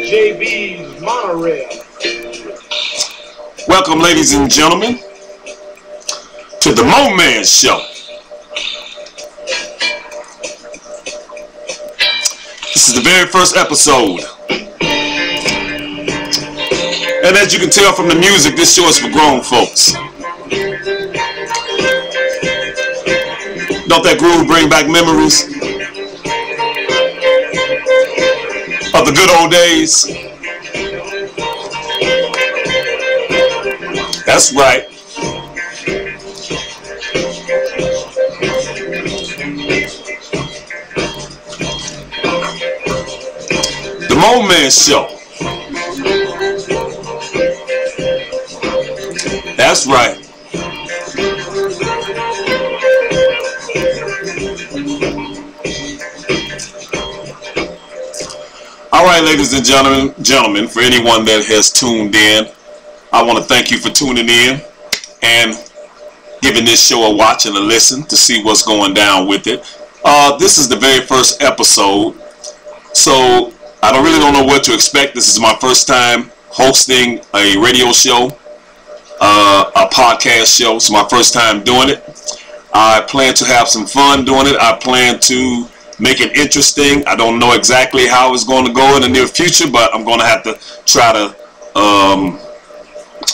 JB's Monorail. Welcome, ladies and gentlemen, to the Mo Man Show. This is the very first episode. And as you can tell from the music, this show is for grown folks. Don't that groove bring back memories of the good old days? That's right. The Mo Man Show. That's right. All right, ladies and gentlemen, for anyone that has tuned in, I want to thank you for tuning in and giving this show a watch and a listen to see what's going down with it. This is the very first episode, so I really don't know what to expect. This is my first time hosting a radio show, a podcast show. It's my first time doing it. I plan to have some fun doing it. I plan to make it interesting. I don't know exactly how it's going to go in the near future, but I'm going to have to try to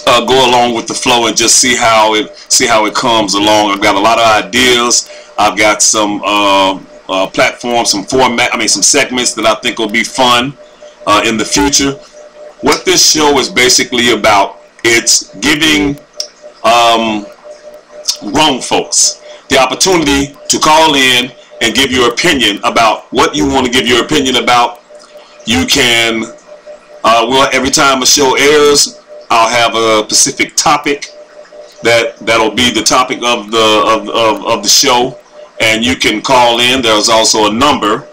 go along with the flow and just see how it comes along. I've got a lot of ideas. I've got some platforms, some segments that I think will be fun in the future. What this show is basically about, it's giving grown folks the opportunity to call in and give your opinion about what you want to give your opinion about. You can, every time a show airs, I'll have a specific topic that'll be the topic of the show, and you can call in. There's also a number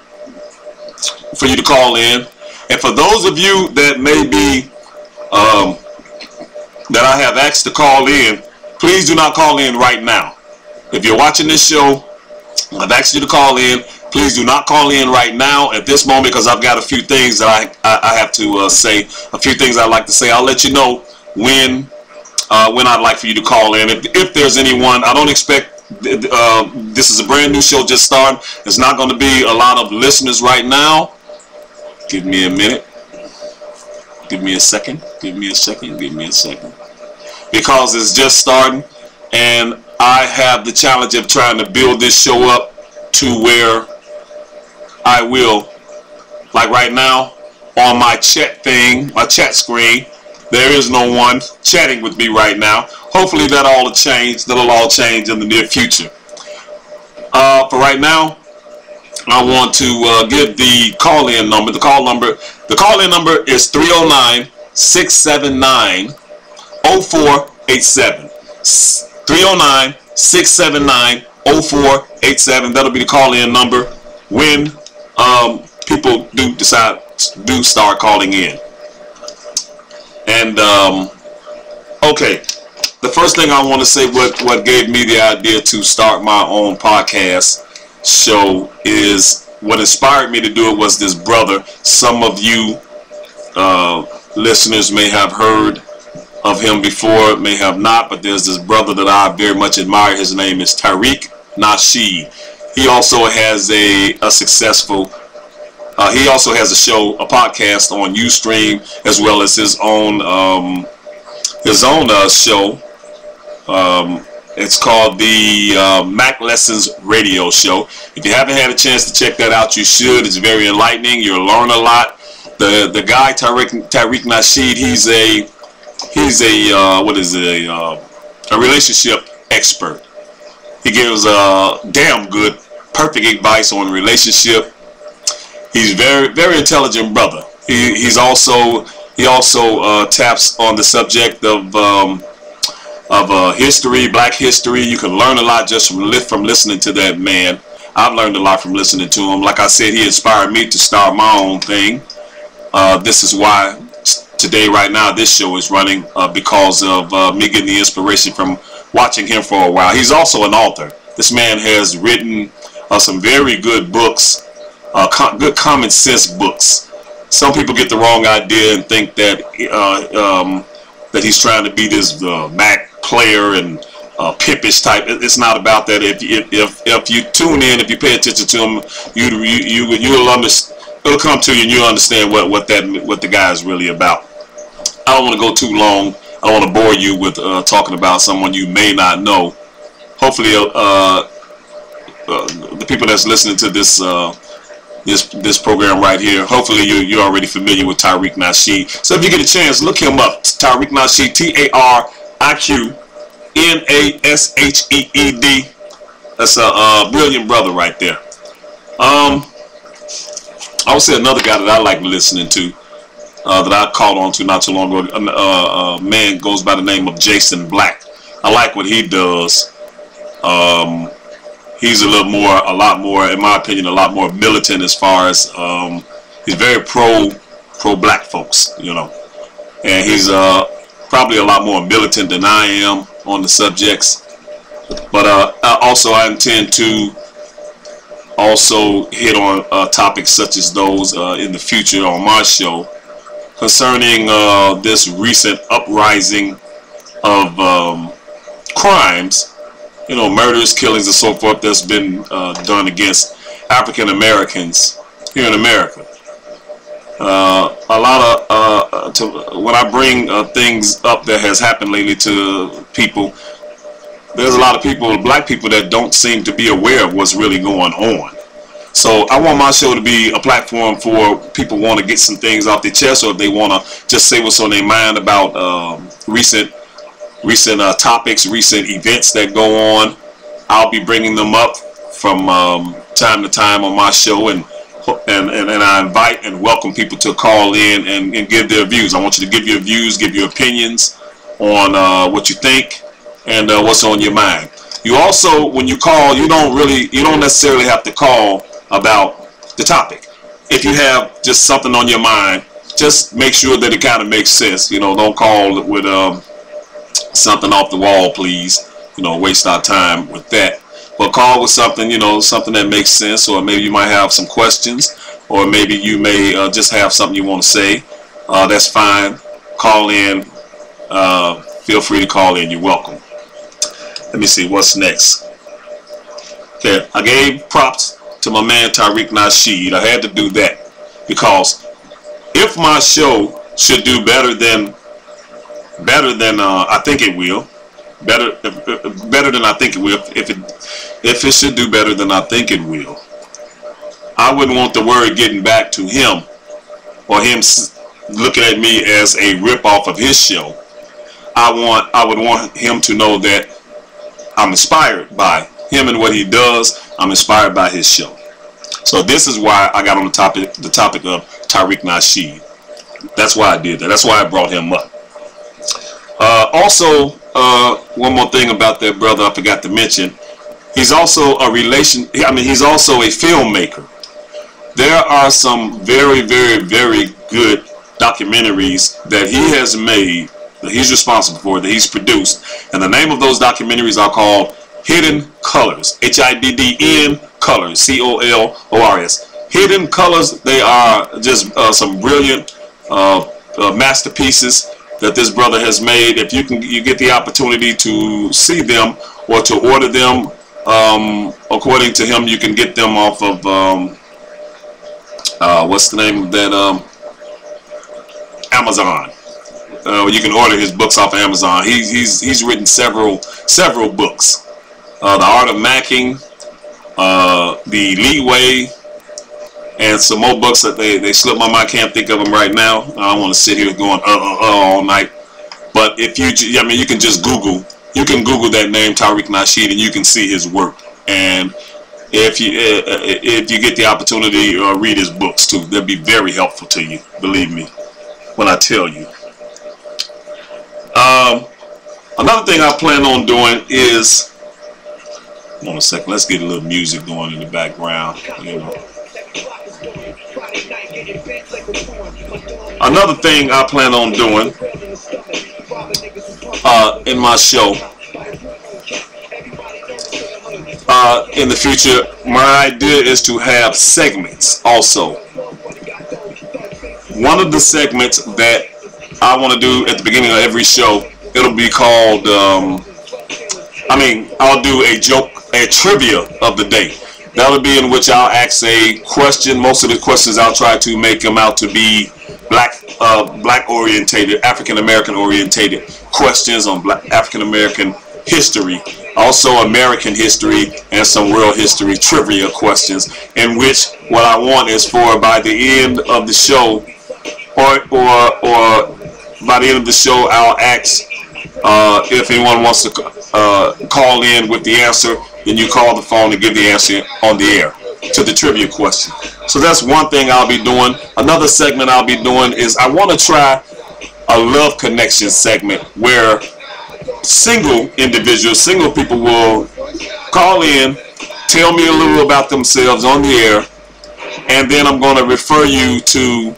for you to call in. And for those of you that may be that I have asked to call in, please do not call in right now. If you're watching this show, I've asked you to call in. Please do not call in right now at this moment, because I've got a few things that I have to say, a few things I'd like to say. I'll let you know when I'd like for you to call in. If there's anyone, I don't expect, this is a brand new show just starting. There's not going to be a lot of listeners right now. Give me a minute. Give me a second. Give me a second. Give me a second. Because it's just starting, and I have the challenge of trying to build this show up to where I will, like right now, on my chat thing, my chat screen, there is no one chatting with me right now. Hopefully that'll all change in the near future. For right now, I want to give the call-in number. The call-in number is 309-679-0487. 309-679-0487. That'll be the call-in number when people do start calling in. And okay, the first thing I want to say, what gave me the idea to start my own podcast show, is what inspired me to do it was this brother. Some of you listeners may have heard of him before, may have not, but there's this brother that I very much admire. His name is Tariq Nasheed. He also has a successful, he also has a show, a podcast on Ustream, as well as his own show. It's called the Mac Lessons Radio Show. If you haven't had a chance to check that out, you should. It's very enlightening. You'll learn a lot. The guy Tariq Nasheed, he's a relationship expert. He gives damn good, perfect advice on relationship. He's very intelligent brother. He also taps on the subject of history, black history. You can learn a lot just from listening to that man. I've learned a lot from listening to him. Like I said, he inspired me to start my own thing. This is why today, right now, this show is running, because of me getting the inspiration from watching him for a while. He's also an author. This man has written some very good books, good common sense books. some people get the wrong idea and think that that he's trying to be this Mac player and pimpish type. It's not about that. If you tune in, if you pay attention to him, you'll understand. It'll come to you, and you'll understand what the guy is really about. I don't want to go too long. I don't want to bore you with talking about someone you may not know. Hopefully, the people that's listening to this this program right here, hopefully you're already familiar with Tariq Nasheed. So if you get a chance, look him up. Tariq Nasheed, TARIQ NASHEED. That's a brilliant brother right there. I would say another guy that I like listening to, that I called on to not too long ago, a man goes by the name of Jason Black. I like what he does. He's a lot more, in my opinion, a lot more militant as far as he's very pro black folks, you know, and he's probably a lot more militant than I am on the subjects. But also I intend to also hit on topics such as those in the future on my show concerning this recent uprising of crimes, you know, murders, killings, and so forth that's been done against African Americans here in America. A lot of when I bring things up that has happened lately to people, there's a lot of people, black people, that don't seem to be aware of what's really going on. So I want my show to be a platform for people who want to get some things off their chest, or if they want to just say what's on their mind about recent topics, recent events that go on. I'll be bringing them up from time to time on my show, and I invite and welcome people to call in and give their views. I want you to give your views, give your opinions on what you think and what's on your mind. You also, when you call, you don't necessarily have to call about the topic. If you have just something on your mind, just make sure that it kind of makes sense. You know, don't call with something off the wall, please. You know, waste our time with that. But call with something, you know, something that makes sense, or maybe you might have some questions, or maybe you may just have something you want to say. That's fine. Call in. Feel free to call in. You're welcome. Let me see what's next. Okay, I gave props to my man Tariq Nasheed. I had to do that because if my show should do better than I think it will, better than I think it will, if it should do better than I think it will, I wouldn't want the word getting back to him, or him looking at me as a rip-off of his show. I would want him to know that I'm inspired by him and what he does. I'm inspired by his show. So this is why I got on the topic of Tariq Nasheed. That's why I did that. That's why I brought him up. Also, one more thing about that brother I forgot to mention. He's also he's also a filmmaker. There are some very, very, very good documentaries that he has made, that he's responsible for, that he's produced. And the name of those documentaries are called Hidden Colors. HIDDN Colors. COLORS. Hidden Colors. They are just some brilliant masterpieces that this brother has made. If you get the opportunity to see them or to order them, according to him, you can get them off of what's the name of that? Amazon. You can order his books off of Amazon. He's written several books. The Art of Macking, The Leeway, and some more books that they slip my mind. I can't think of them right now. I don't want to sit here going all night. But if you can just Google. You can Google that name, Tariq Nasheed, and you can see his work. And if you get the opportunity, read his books too. They'll be very helpful to you. Believe me when I tell you. Another thing I plan on doing is, hold on a second, let's get a little music going in the background. You know. Another thing I plan on doing in my show in the future, my idea is to have segments also. one of the segments that I want to do at the beginning of every show, it'll be called, I'll do a trivia of the day. That'll be in which I'll ask a question. Most of the questions I'll try to make them out to be black orientated, African American orientated questions on African American history, also American history, and some world history trivia questions, in which what I want is for by the end of the show, or by the end of the show, I'll ask if anyone wants to call in with the answer. Then you call the phone and give the answer on the air to the trivia question. So that's one thing I'll be doing. Another segment I'll be doing is I want to try a love connection segment where single individuals, single people will call in, tell me a little about themselves on the air, and then I'm going to refer you to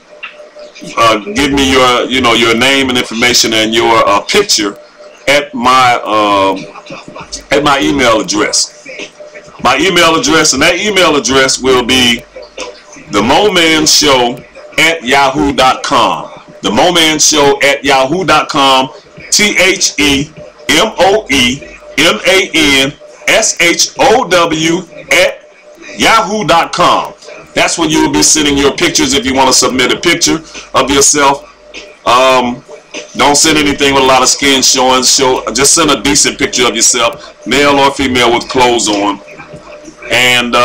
give me your name and information and your picture at my email address. My email address, and that email address will be themomanshow@yahoo.com. themomanshow@yahoo.com. themomanshow@yahoo.com. That's where you will be sending your pictures if you want to submit a picture of yourself. Don't send anything with a lot of skin showing. Just send a decent picture of yourself, male or female, with clothes on. And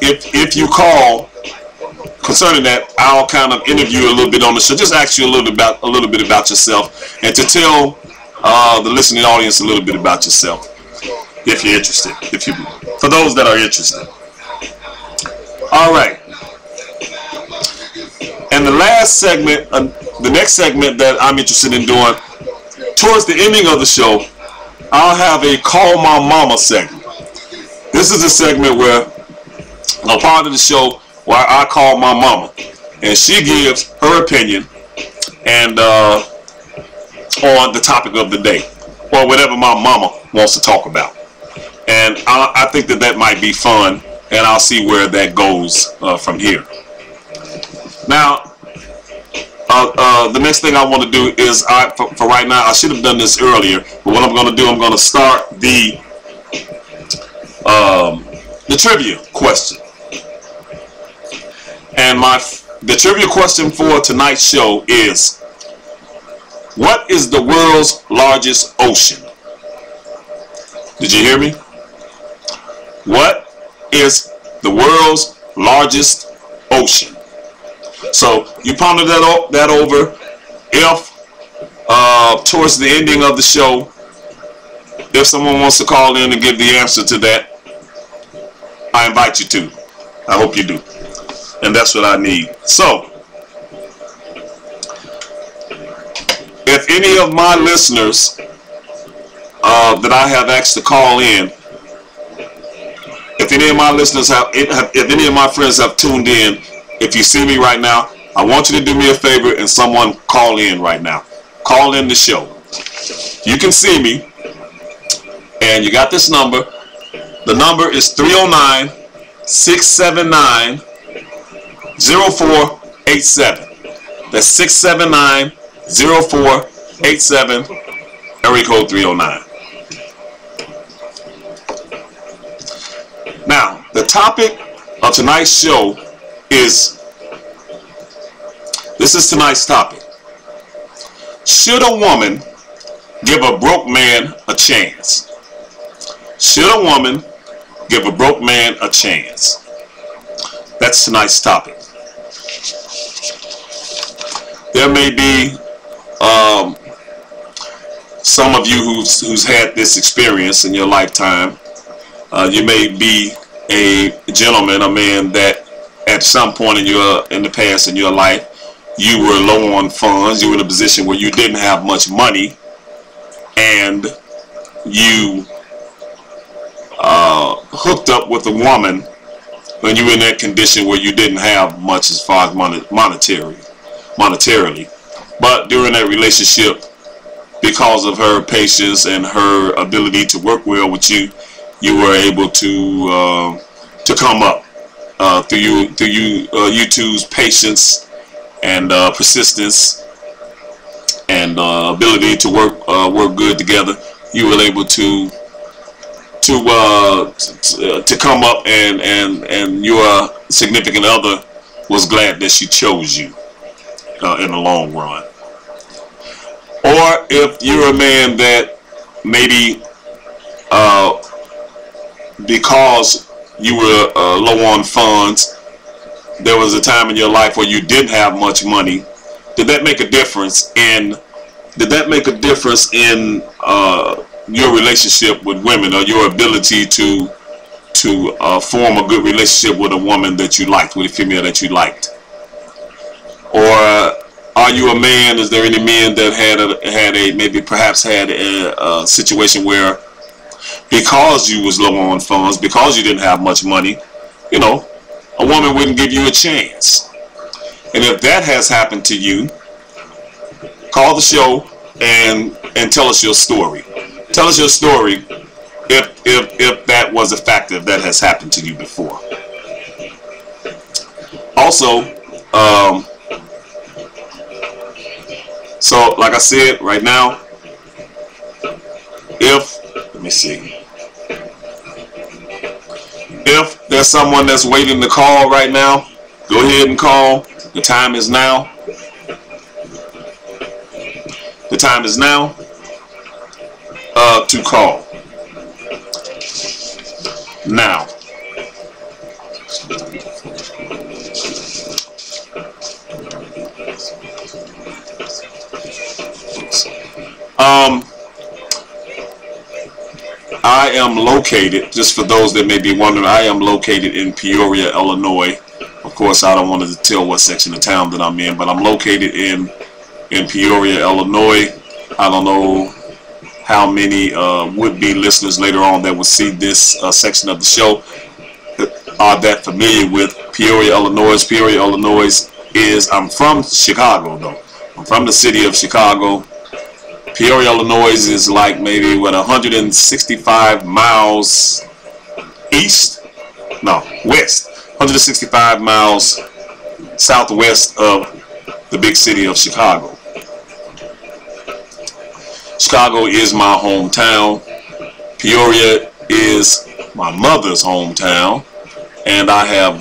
if you call concerning that, I'll kind of interview you a little bit on the show. Just ask you a little bit about yourself, and to tell the listening audience a little bit about yourself, if you're interested. For those that are interested. All right. And the last segment, the next segment that I'm interested in doing, towards the ending of the show, I'll have a Call My Mama segment. This is a segment where a part of the show where I call my mama, and she gives her opinion and on the topic of the day, or whatever my mama wants to talk about. And I think that might be fun, and I'll see where that goes from here. Now, the next thing I want to do is, for right now, I should have done this earlier, but what I'm going to do, I'm going to start the trivia question. And the trivia question for tonight's show is, what is the world's largest ocean? Did you hear me? What is the world's largest ocean? So you ponder that over. If towards the ending of the show, if someone wants to call in and give the answer to that, I invite you to. I hope you do. And that's what I need. So, if any of my listeners that I have asked to call in, if any of my listeners if any of my friends have tuned in, if you see me right now, I want you to do me a favor and someone call in right now. Call in the show. You can see me, and you got this number. The number is 309-679-0487. That's 679-0487, area code 309. Now, the topic of tonight's show is, this is tonight's topic. Should a woman give a broke man a chance? Should a woman give a broke man a chance? That's tonight's topic. There may be some of you who's had this experience in your lifetime. You may be a gentleman, a man that at some point in the past in your life, you were low on funds. You were in a position where you didn't have much money, and you hooked up with a woman when you were in that condition where you didn't have much as far as monetarily. But during that relationship, because of her patience and her ability to work well with you, you were able to come up through you two's patience and persistence and ability to work good together, you were able to come up, and your significant other was glad that she chose you in the long run. Or if you're a man that maybe because you were low on funds, there was a time in your life where you didn't have much money, did that make a difference in your relationship with women, or your ability to form a good relationship with a woman that you liked, with a female that you liked? Or are you a man? Is there any men that perhaps had a situation where, because you was low on funds, because you didn't have much money, you know, a woman wouldn't give you a chance? And if that has happened to you, call the show and tell us your story. Tell us your story if that was a factor, if that has happened to you before. Also, so like I said, right now, let me see. If there's someone that's waiting to call right now, go ahead and call. The time is now. The time is now to call. Now, I am located, just for those that may be wondering, I am located in Peoria, Illinois. Of course, I don't want to tell what section of town that I'm in, but I'm located in Peoria, Illinois. I don't know how many would-be listeners later on that will see this section of the show are that familiar with Peoria, Illinois. Peoria, Illinois is, I'm from Chicago though. I'm from the city of Chicago. Peoria, Illinois is like maybe, what, 165 miles west. 165 miles southwest of the big city of Chicago. Chicago is my hometown. Peoria is my mother's hometown. And I have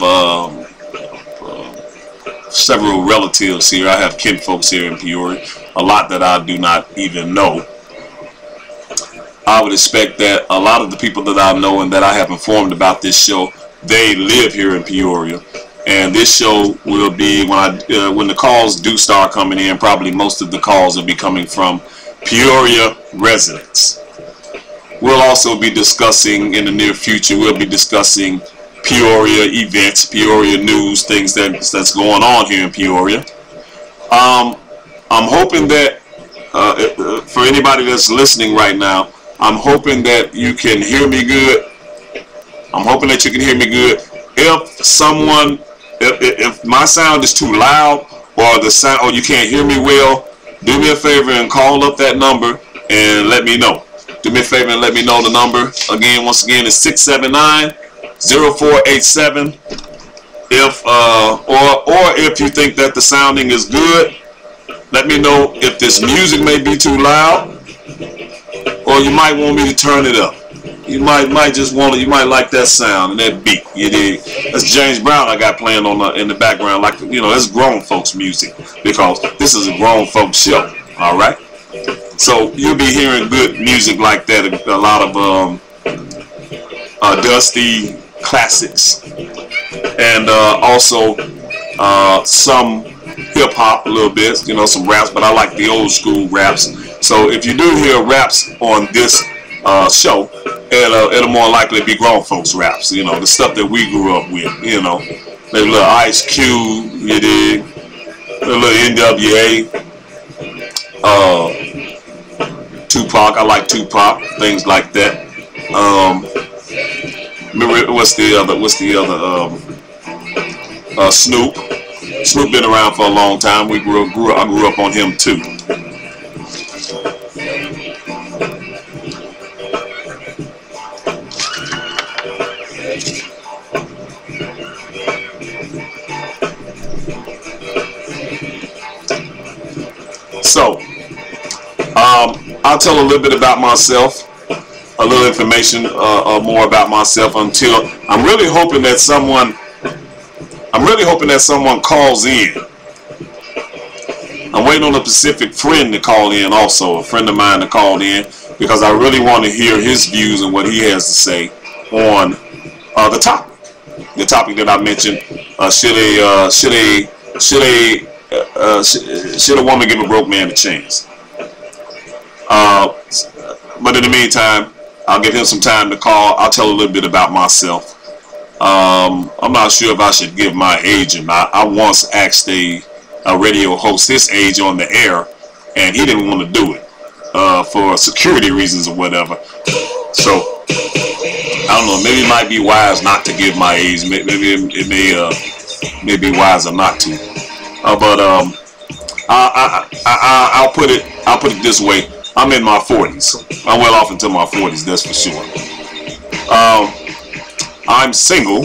several relatives here. I have kinfolks here in Peoria. A lot that I do not even know. I would expect that a lot of the people that I know and that I have informed about this show, they live here in Peoria. And this show will be, when the calls do start coming in, probably most of the calls will be coming from Peoria residents. We'll also be discussing in the near future, we'll be discussing Peoria events, Peoria news, things that's going on here in Peoria. I'm hoping that for anybody that's listening right now, I'm hoping that you can hear me good. I'm hoping that you can hear me good. If my sound is too loud, or you can't hear me well, do me a favor and call up that number and let me know. Do me a favor and let me know the number. Again, once again, it's 679-0487. Or if you think that the sounding is good, let me know if this music may be too loud, or you might want me to turn it up. You might like that sound and that beat. You dig? That's James Brown I got playing in the background, like, you know, that's grown folks music, because this is a grown folks show. All right. So you'll be hearing good music like that. A lot of dusty classics, and also some hip hop a little bit, you know, some raps, but I like the old school raps. So if you do hear raps on this show, it'll more likely be grown folks raps, you know, the stuff that we grew up with, you know, maybe a little Ice Cube, you dig, a little NWA, Tupac, I like Tupac, things like that. Remember, what's the other Snoop. Snoop been around for a long time. I grew up on him too. So, I'll tell a little bit about myself, a little information more about myself until I'm really hoping that someone calls in. I'm waiting on a specific friend to call in also, a friend of mine to call in, because I really want to hear his views and what he has to say on the topic that I mentioned. Should a woman give a broke man a chance? But in the meantime, I'll give him some time to call. I'll tell a little bit about myself. I'm not sure if I should give my age or not. I once asked a radio host his age on the air, and he didn't want to do it for security reasons or whatever. So I don't know. Maybe it might be wise not to give my age. Maybe it may be wiser not to. But I'll put it this way. I'm in my 40s. I'm well off into my 40s, that's for sure. I'm single.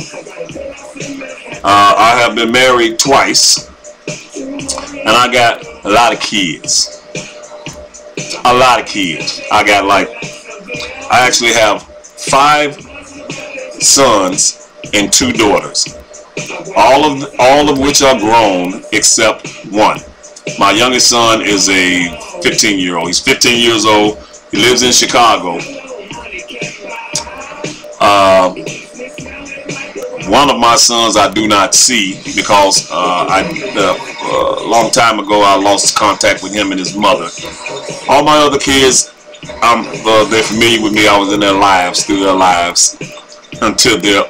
I have been married twice, and I got a lot of kids. A lot of kids. I actually have 5 sons and 2 daughters. All of which are grown except one. My youngest son is a 15-year-old. He's 15 years old. He lives in Chicago. One of my sons I do not see because a long time ago I lost contact with him and his mother. All my other kids, they're familiar with me. I was in their lives, through their lives, into their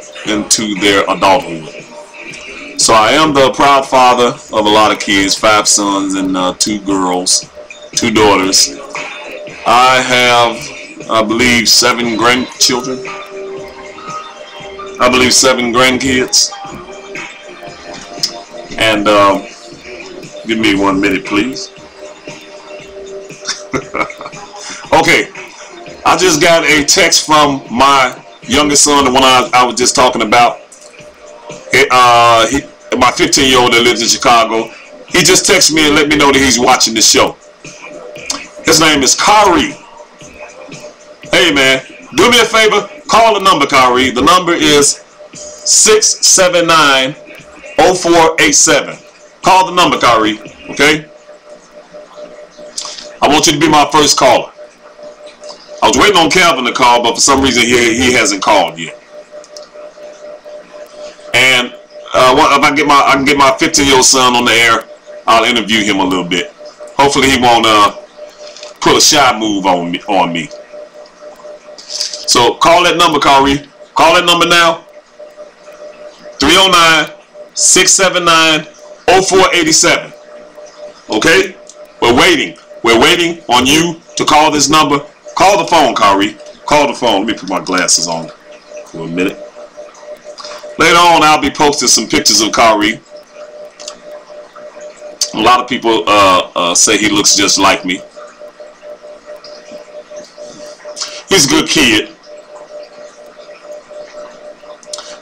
adulthood. So I am the proud father of a lot of kids, 5 sons and 2 girls, 2 daughters. I have, I believe, 7 grandchildren. I believe 7 grandkids. And give me 1 minute, please. Okay, I just got a text from my youngest son, the one I was just talking about. My 15-year-old that lives in Chicago. He just texted me and let me know that he's watching the show. His name is Kari. Hey man, do me a favor, call the number, Kari. The number is 679-0487. Call the number, Kari, okay? I want you to be my first caller. I was waiting on Calvin to call, but for some reason he hasn't called yet. And if I can get my 15-year-old son on the air, I'll interview him a little bit. Hopefully he won't pull a shy move on me. So call that number, Kari. Call that number now. 309-679-0487. Okay? We're waiting. We're waiting on you to call this number. Call the phone, Kari. Call the phone. Let me put my glasses on for a minute. Later on, I'll be posting some pictures of Kari. A lot of people say he looks just like me. He's a good kid.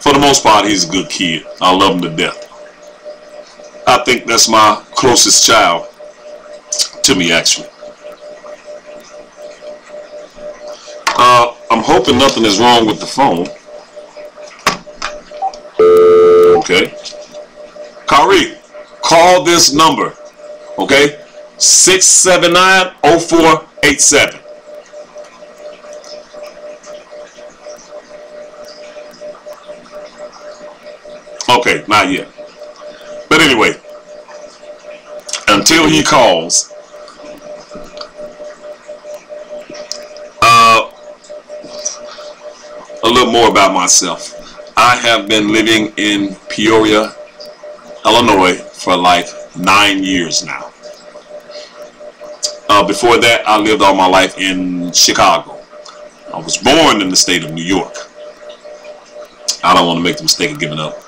For the most part, he's a good kid. I love him to death. I think that's my closest child to me, actually. I'm hoping nothing is wrong with the phone. Okay. Kari, call this number. Okay? 679-0487. Okay, not yet. But anyway, until he calls, a little more about myself. I have been living in Peoria, Illinois for like 9 years now. Before that, I lived all my life in Chicago. I was born in the state of New York. I don't want to make the mistake of giving up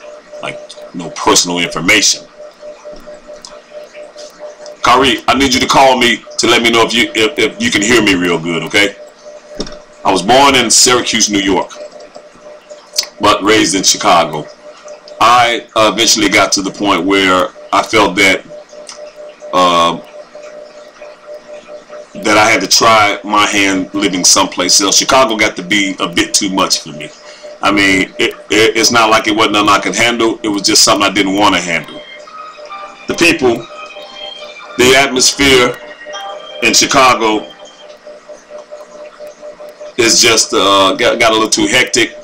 no personal information. Kari, I need you to call me to let me know if you can hear me real good, okay? I was born in Syracuse, New York, but raised in Chicago. I eventually got to the point where I felt that that I had to try my hand living someplace else. Chicago got to be a bit too much for me. I mean, it's not like it wasn't nothing I could handle. It was just something I didn't want to handle. The people, the atmosphere in Chicago is just got a little too hectic.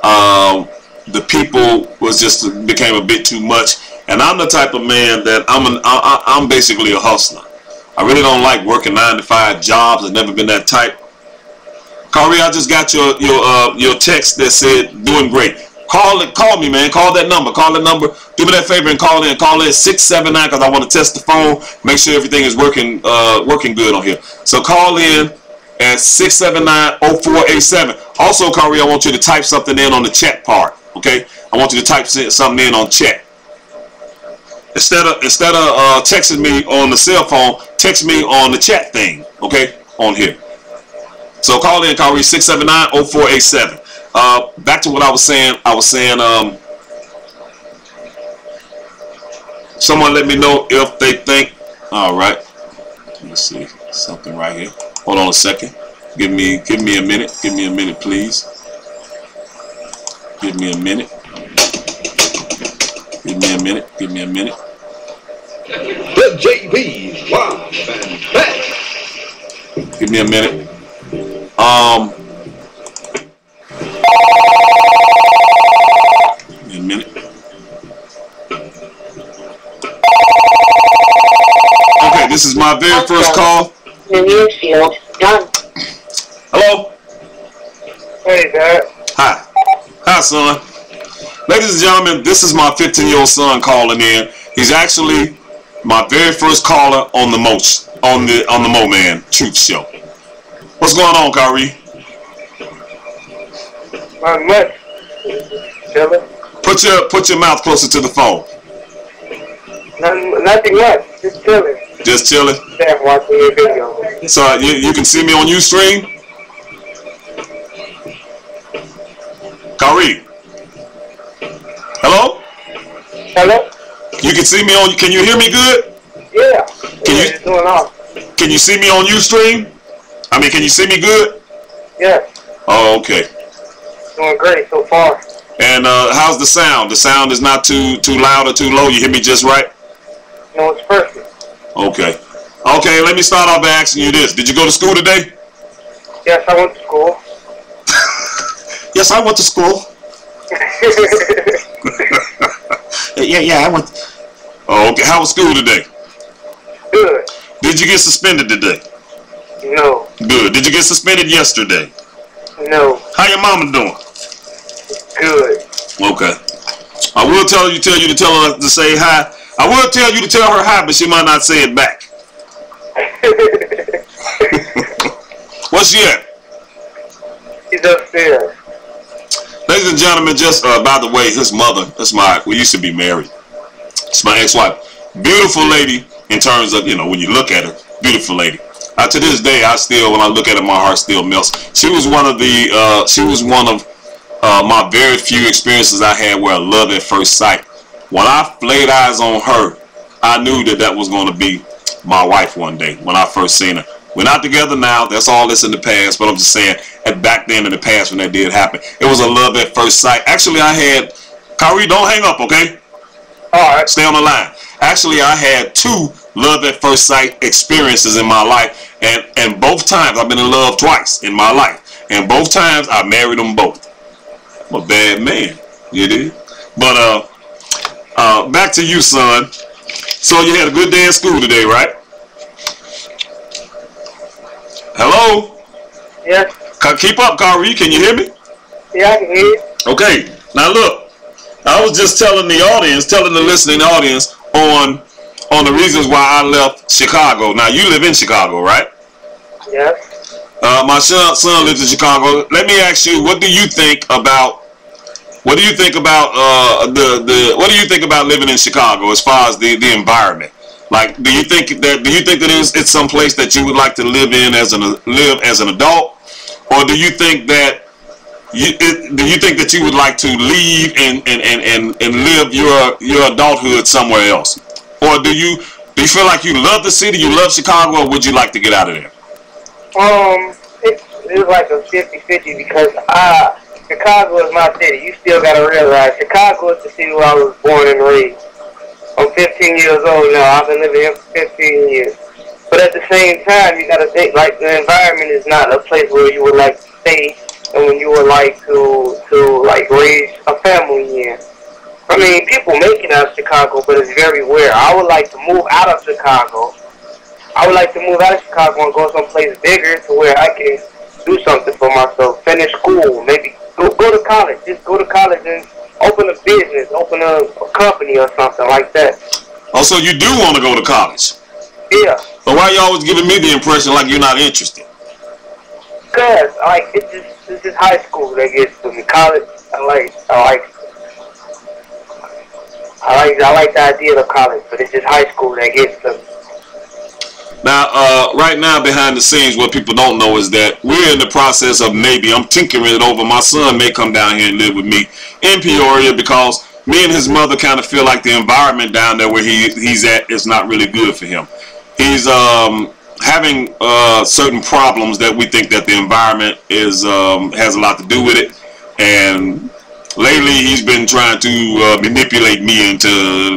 The people became a bit too much, and I'm the type of man that I'm basically a hustler. I really don't like working 9-to-5 jobs. I've never been that type. Kari, I just got your text that said doing great. Call me, man. Call that number. Do me that favor and call in. Call in 679 because I want to test the phone, make sure everything is working good on here. So call in at 679-0487. Also, Kari, I want you to type something in on the chat part. Okay, I want you to type something in on chat. Instead of texting me on the cell phone, text me on the chat thing. Okay, on here. So call in, Kari, 679-0487. Back to what I was saying. Someone let me know if they think. All right. Let me see something right here. Hold on a second. Give me a minute. Give me a minute, please. Give me a minute. Give me a minute. Give me a minute. The JB's live and back. Give me a minute. Give me a minute. Okay, this is my very first call. The news field done. Hello. Hey, Dad. Hi. Hi, son. Ladies and gentlemen, this is my 15-year-old son calling in. He's actually my very first caller on the Mo Man Truth Show. What's going on, Kari? Not much. Chilling. Put your mouth closer to the phone. Nothing much. Just chilling. Just chilling. Yeah, watching your video. So you can see me on Ustream. Kari. Hello? Hello? You can see me on. Can you hear me good? Yeah. Can doing off? Can you see me on Ustream? I mean, can you see me good? Yeah. Oh, okay. Doing great so far. And how's the sound? The sound is not too loud or too low. You hear me just right? No, it's perfect. Okay. Okay, let me start off by asking you this. Did you go to school today? Yes, I went to school. Yes, I went to school. Yeah, I went. Oh, okay. How was school today? Good. Did you get suspended today? No. Good. Did you get suspended yesterday? No. How your mama doing? Good. Okay. I will tell you to tell her to say hi. I will tell you to tell her hi, but she might not say it back. Where's she at? She's upstairs. Ladies and gentlemen, just by the way, his mother, we used to be married. It's my ex-wife. Beautiful lady in terms of, when you look at her, beautiful lady. To this day, when I look at her, my heart still melts. She was one of my very few experiences I had where I love at first sight. When I laid eyes on her, I knew that was going to be my wife one day when I first seen her. We're not together now. That's all that's in the past. But I'm just saying, back then in the past when that did happen, it was a love at first sight. Actually, I had, Kari, don't hang up, okay? All right. Stay on the line. Actually, I had 2 love at first sight experiences in my life. And both times, I've been in love twice in my life. And both times, I married them both. I'm a bad man. You did? But, back to you, son. So you had a good day at school today, right? Hello? Yes. Keep up, Kari. Can you hear me? Yeah, I can hear you. Okay. Now look, I was just telling the listening audience on the reasons why I left Chicago. Now you live in Chicago, right? Yes. My son lives in Chicago. Let me ask you, what do you think about living in Chicago as far as the environment? Like, do you think that it's some place that you would like to live as an adult, or do you think that Do you think that you would like to leave and live your adulthood somewhere else, or do you feel like you love the city, you love Chicago, or would you like to get out of there? It's like a 50-50 because Chicago is my city. You still gotta realize Chicago is the city where I was born and raised. I'm 15 years old now. I've been living here for 15 years. But at the same time, you gotta think like the environment is not a place where you would like to stay and when you would like to like raise a family in. I mean, people make it out of Chicago, but it's very rare. I would like to move out of Chicago. I would like to move out of Chicago and go someplace bigger to where I can do something for myself. Finish school, maybe go to college. Just go to college and open a business, open a company or something like that. Oh, so you do want to go to college? Yeah. But why are you always giving me the impression like you're not interested? Cause like it's just high school that gets to me. College, I like the idea of college, but it's just high school that gets to me. Now, right now, behind the scenes, what people don't know is that we're in the process of maybe, I'm tinkering it over. My son may come down here and live with me in Peoria because me and his mother kind of feel like the environment down there where he's at is not really good for him. He's having certain problems that we think that the environment is has a lot to do with it, and lately he's been trying to manipulate me into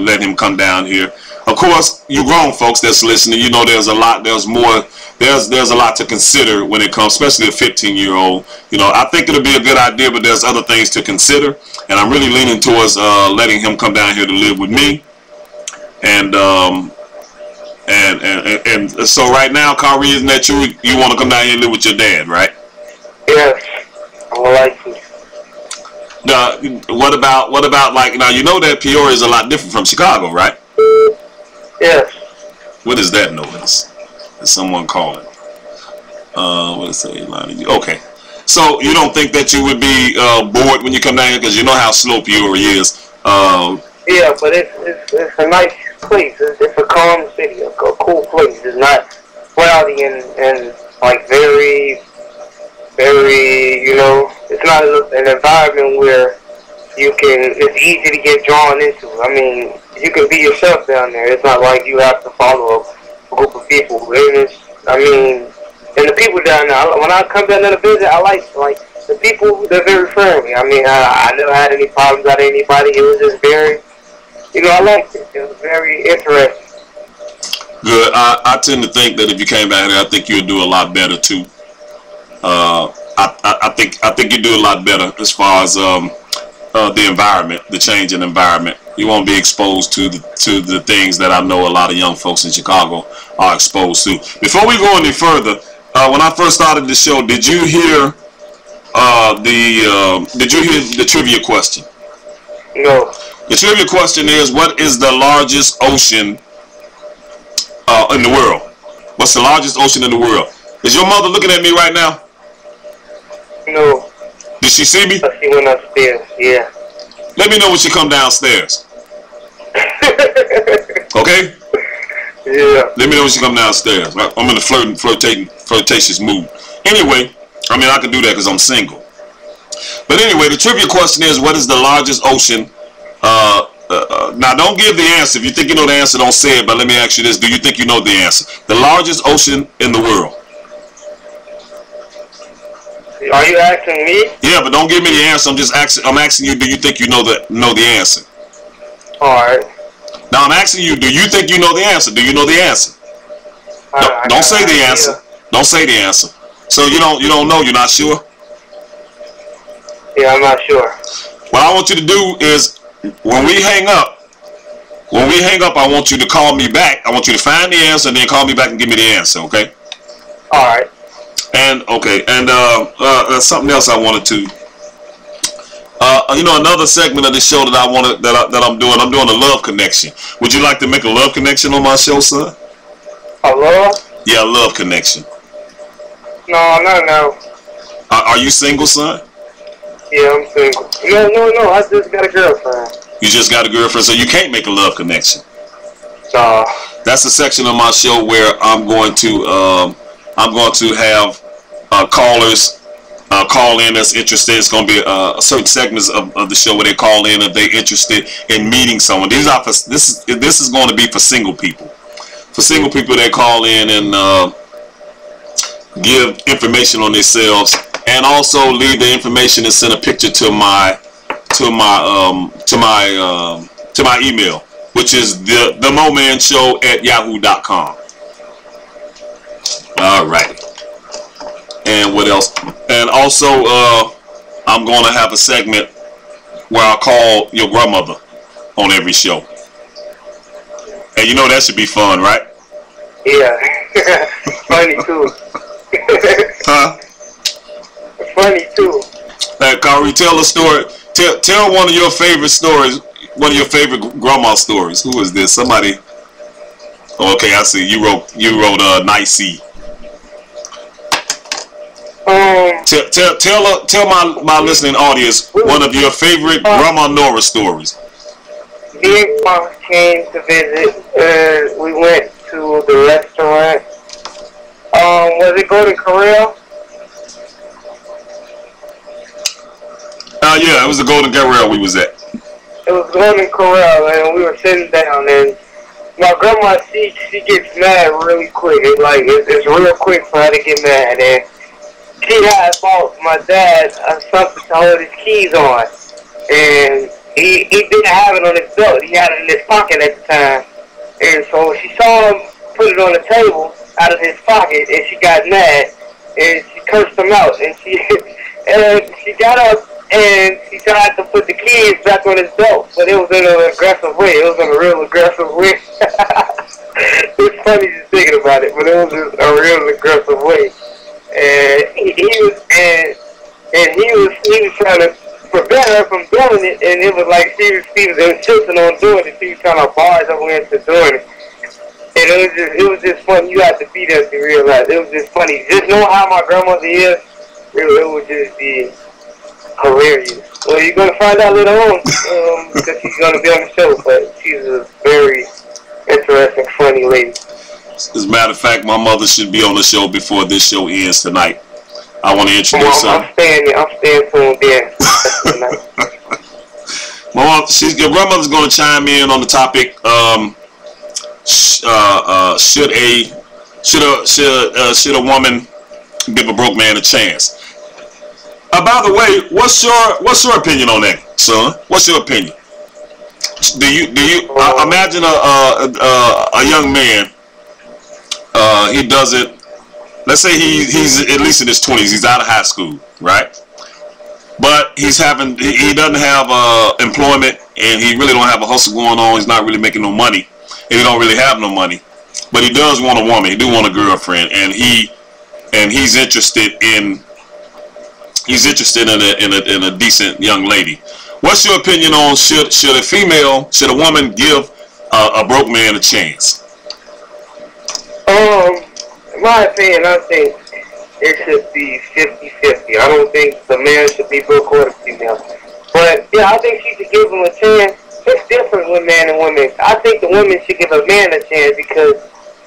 let him come down here. Of course, you grown folks that's listening, you know there's a lot to consider when it comes, especially a 15-year-old. You know, I think it'll be a good idea, but there's other things to consider, and I'm really leaning towards letting him come down here to live with me. And so right now, Kyrie, isn't that true? You want to come down here and live with your dad, right? Yes, I would like to. What about like, now you know that Peoria is a lot different from Chicago, right? Yes. What is that noise? Is someone calling? What is it? Okay. So you don't think that you would be bored when you come down here because you know how slow Peoria is? Yeah, but it's a nice place. It's a calm city, a cool place. It's not cloudy and like very, you know, it's not an environment where it's easy to get drawn into. I mean, you can be yourself down there. It's not like you have to follow a group of people. And the people down there, when I come down there to visit, I like the people, they're very friendly. I mean, I never had any problems with anybody. It was just very, you know, I liked it. It was very interesting. Good. I tend to think that if you came down here, I think you would do a lot better too. I think you do a lot better as far as the environment, the change in environment. You won't be exposed to the things that I know a lot of young folks in Chicago are exposed to. Before we go any further, when I first started the show, did you hear the trivia question? No. The trivia question is, what is the largest ocean in the world? What's the largest ocean in the world? Is your mother looking at me right now? No. Did she see me? She went upstairs, yeah. Let me know when she come downstairs. Okay? Yeah. Let me know when she come downstairs. I'm in a flirtatious mood. Anyway, I mean, I can do that because I'm single. But anyway, the trivia question is, what is the largest ocean? Now, don't give the answer. If you think you know the answer, don't say it. But let me ask you this. Do you think you know the answer? The largest ocean in the world. Are you asking me? Yeah, but don't give me the answer. I'm asking you, do you think you know the answer? Alright. Now I'm asking you, do you think you know the answer? Do you know the answer? Don't say the answer. Don't say the answer. So you don't know, you're not sure? Yeah, I'm not sure. What I want you to do is when we hang up, I want you to call me back. I want you to find the answer and then call me back and give me the answer, okay? Alright. And okay, and something else I wanted to. You know, another segment of the show that I'm doing. I'm doing a love connection. Would you like to make a love connection on my show, son? A love? Yeah, a love connection. No. Are you single, son? Yeah, I'm single. No. I just got a girlfriend. You just got a girlfriend, so you can't make a love connection. No. That's a section of my show where I'm going to have callers call in that's interested. It's going to be certain segments of the show where they call in if they're interested in meeting someone. These are for, this is going to be for single people. For single people, they call in and give information on themselves, and also leave the information and send a picture to my email, which is the momanshow@yahoo.com. All right. And what else? And also, I'm going to have a segment where I call your grandmother on every show. And you know that should be fun, right? Yeah. Funny too. Huh? Funny too. Kari, tell a story. Tell one of your favorite stories. One of your favorite grandma stories. Who is this? Somebody. Okay, I see. You wrote Nicey. Tell my listening audience one of your favorite Grandma Nora stories. Big Mom came to visit. We went to the restaurant. Was it Golden Corral? Yeah, it was the Golden Corral we was at. It was Golden Corral, and we were sitting down, and my grandma, she gets mad really quick. It's real quick for her to get mad, and she had bought my dad something to hold his keys on, and he didn't have it on his belt. He had it in his pocket at the time, and so she saw him put it on the table out of his pocket, and she got mad, and she cursed him out, and she got up and she tried to put the keys back on his belt, but it was in an aggressive way. It was in a real aggressive way. It's funny just thinking about it, but it was just a real aggressive way. And he was trying to prevent her from doing it, and it was like she was insisting on doing it. She was trying to barge her way into doing it. And it was just funny. You have to be there to realize it was just funny. Just know how my grandmother is. It would just be hilarious. Well, you're gonna find out later on because she's gonna be on the show. But she's a very interesting, funny lady. As a matter of fact, my mother should be on the show before this show ends tonight. I want to introduce her. I'm staying tuned in tonight. Mom, your grandmother's going to chime in on the topic. Should a woman give a broke man a chance? By the way, what's your opinion on that, son? What's your opinion? Do you imagine a young man? He doesn't. Let's say he's at least in his 20s. He's out of high school, right? But he doesn't have employment, and he really don't have a hustle going on. He's not really making no money, and he don't really have no money. But he does want a woman. He do want a girlfriend, and he's interested in a decent young lady. What's your opinion on should a woman give a broke man a chance? In my opinion, I think it should be 50-50. I don't think the man should be broke or the female. But yeah, I think she should give him a chance. It's different with man and women. I think the woman should give a man a chance because,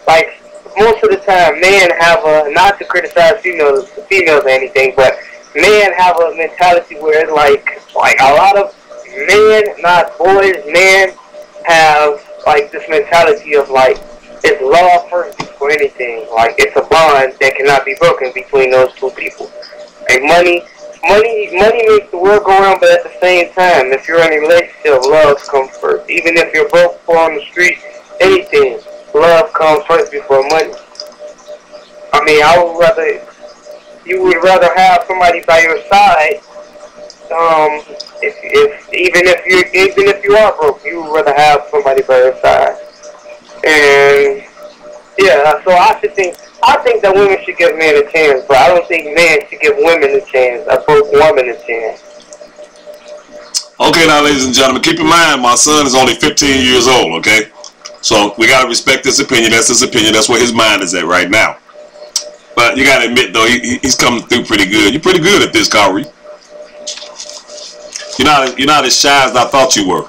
like, most of the time, men have not to criticize females or anything, but men have a mentality where it's like a lot of men, not boys, men have like this mentality of like it's love first before anything. Like it's a bond that cannot be broken between those two people. Like money makes the world go round, but at the same time, if you're in a relationship, love comes first. Even if you're both poor on the street, anything, love comes first before money. I mean, you would rather have somebody by your side. Even if you are broke, you would rather have somebody by your side. And yeah, so I think that women should give men a chance, but I don't think men should give women a chance. I broke women a chance. Okay, now, ladies and gentlemen, keep in mind my son is only 15 years old. Okay, so we gotta respect his opinion. That's his opinion. That's where his mind is at right now. But you gotta admit, though, he's coming through pretty good. You're pretty good at this, Kari. You're not as shy as I thought you were.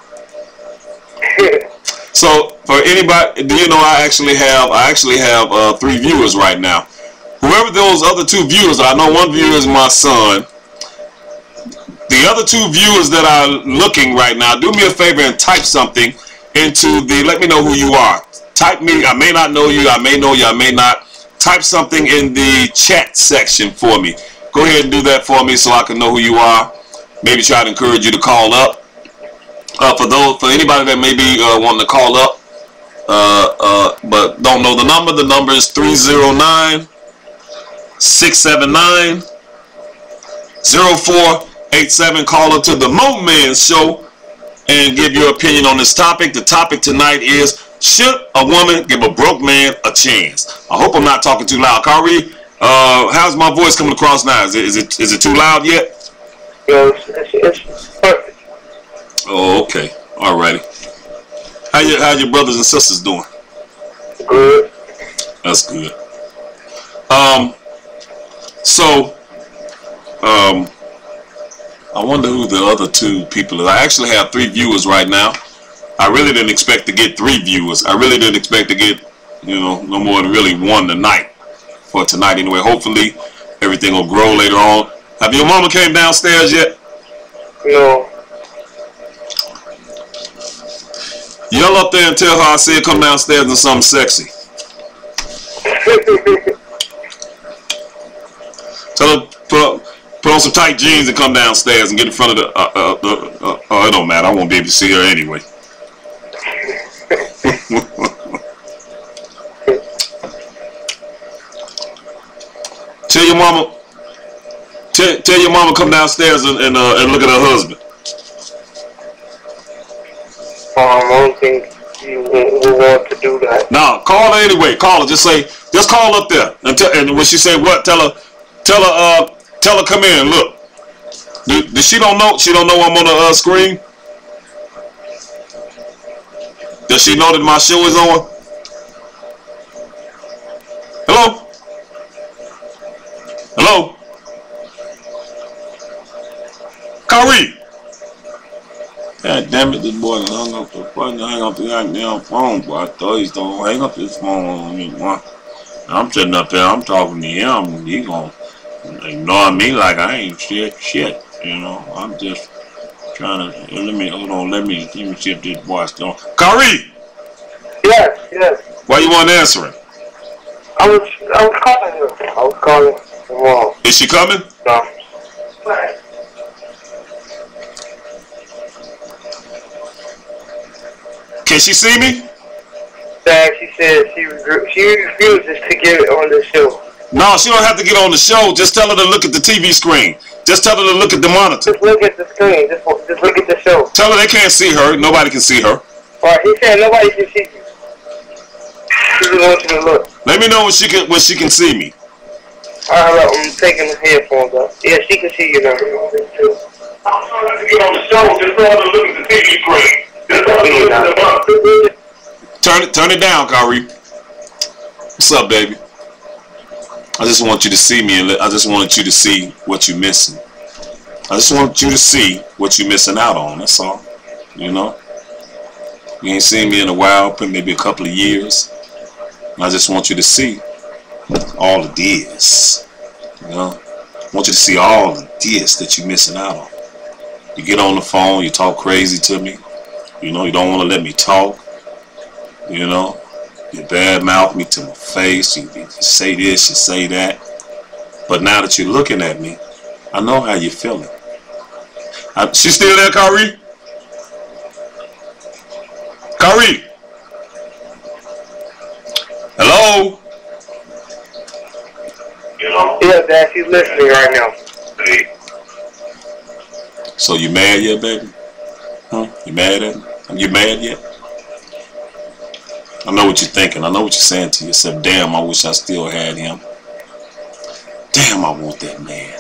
So for anybody, do you know I actually have 3 viewers right now whoever those other 2 viewers are, I know one viewer is my son. The other 2 viewers that are looking right now, do me a favor and type something into the, let me know who you are. Type me, I may not know you, I may know you, I may not. Type something in the chat section for me. Go ahead and do that for me so I can know who you are. Maybe try to encourage you to call up. For anybody that may be wanting to call up, but don't know the number is 309-679-0487. Call up to the Mo Man Show and give your opinion on this topic. The topic tonight is, should a woman give a broke man a chance? I hope I'm not talking too loud. Kyrie, how's my voice coming across now? Is it too loud yet? Yo, it's perfect. Oh, okay. Alrighty. How your brothers and sisters doing? Good. That's good. I wonder who the other 2 people are. I actually have 3 viewers right now. I really didn't expect to get 3 viewers. I really didn't expect to get, no more than really 1 tonight. For tonight anyway. Hopefully everything will grow later on. Have your mama came downstairs yet? No. Yell up there and tell her I said come downstairs and something sexy. Tell her put on some tight jeans and come downstairs and get in front of the it don't matter. I won't be able to see her anyway. Tell your mama come downstairs and look at her husband. I don't think you will want to do that. No, call her anyway. Call her. Just call up there and when she say what, tell her come in. Look, does she don't know? She don't know I'm on the screen. Does she know that my show is on? Hello. Hello. Kyrie. God damn it, this boy hung up the fucking hang up the goddamn phone, boy. I thought he's gonna hang up this phone on me, boy. I'm sitting up there, I'm talking to him, he gonna ignore me like I ain't shit, I'm just trying to, let me see if this boy's still. Kyrie! Yes. Why you want answering? I was calling her. I was calling her mom. Is she coming? No. Can she see me? Dad, she said she refuses to get on the show. No, she don't have to get on the show. Just tell her to look at the TV screen. Just tell her to look at the monitor. Just look at the screen. Just look at the show. Tell her they can't see her. Nobody can see her. Alright, he said nobody can see you. She just wants you to look. Let me know when she can see me. Alright, I'm taking the headphones off. Yeah, she can see you now. I'm trying to get on the show. Just tell her to look at the TV screen. Turn it down, Kyrie. What's up, baby? I just want you to see me, and I just wanted you to see what you're missing. I just want you to see what you're missing out on. That's all. You ain't seen me in a while, maybe a couple of years. And I just want you to see all of this. I want you to see all of this that you're missing out on. You get on the phone, you talk crazy to me. You don't want to let me talk. You badmouth me to my face. You say this, you say that. But now that you're looking at me, I know how you're feeling. She still there, Kyrie? Kyrie? Hello? Yeah, Dad, she's listening right now. So you mad yet, baby? Huh? You mad at me? You mad yet? I know what you're thinking. I know what you're saying to yourself. Damn, I wish I still had him. Damn, I want that man.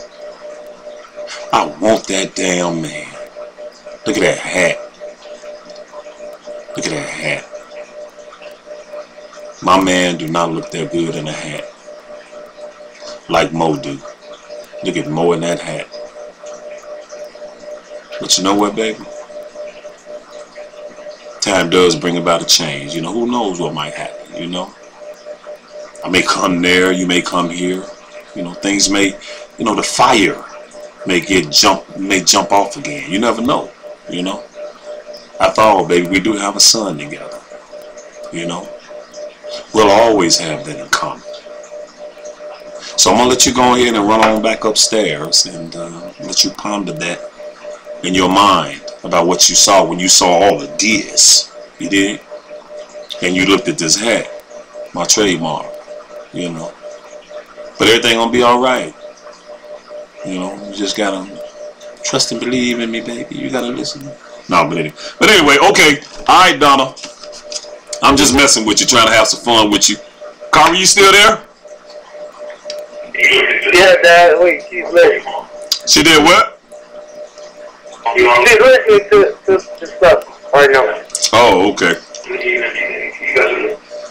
I want that damn man. Look at that hat. Look at that hat. My man do not look that good in a hat. Like Mo do. Look at Mo in that hat. But you know what, baby? Time does bring about a change. Who knows what might happen, I may come there, you may come here. You know, things may, you know, the fire may jump off again. You never know, you know. After all, baby, we do have a son together. You know, we'll always have that in common. So I'm gonna let you go ahead and run on back upstairs and let you ponder that in your mind about what you saw when you saw all of this. You did, and you looked at this hat, my trademark. You know, but everything gonna be all right. You know, you just gotta trust and believe in me, baby. You gotta listen. No, but anyway, okay. All right, Donna. I'm just messing with you, trying to have some fun with you. Kari, you still there? Yeah, Dad. Wait, she's listening. She did what? She's listening to stuff right now. Oh, okay.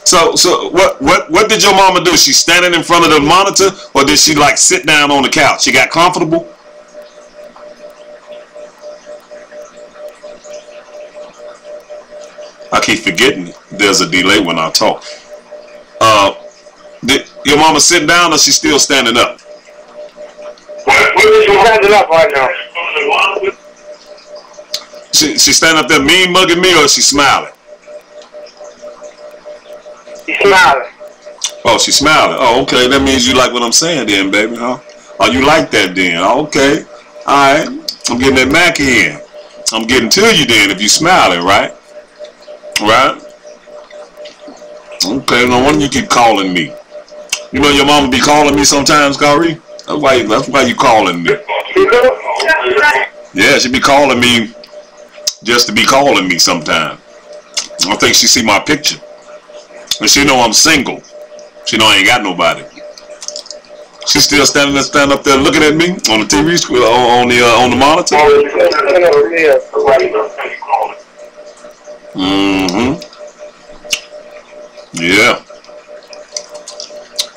So what did your mama do? She standing in front of the monitor, or did she like sit down on the couch? She got comfortable? I keep forgetting there's a delay when I talk. Did your mama sitting down, or she still standing up? She's standing up right now. She standing up there mean mugging me, or is she smiling? She's smiling. Oh, she's smiling. Oh, okay. That means you like what I'm saying then, baby, huh? Oh, you like that then. Okay. All right. I'm getting that Mackie in. I'm getting to you then if you smiling, right? Right? Okay, no wonder you keep calling me. You know your mama be calling me sometimes, Kari? That's why you calling me. Yeah, she be calling me just to be calling me sometimes. I think she see my picture. And she know I'm single. She know I ain't got nobody. She still standing up there looking at me on the TV screen, on the monitor. Mm-hmm. Yeah.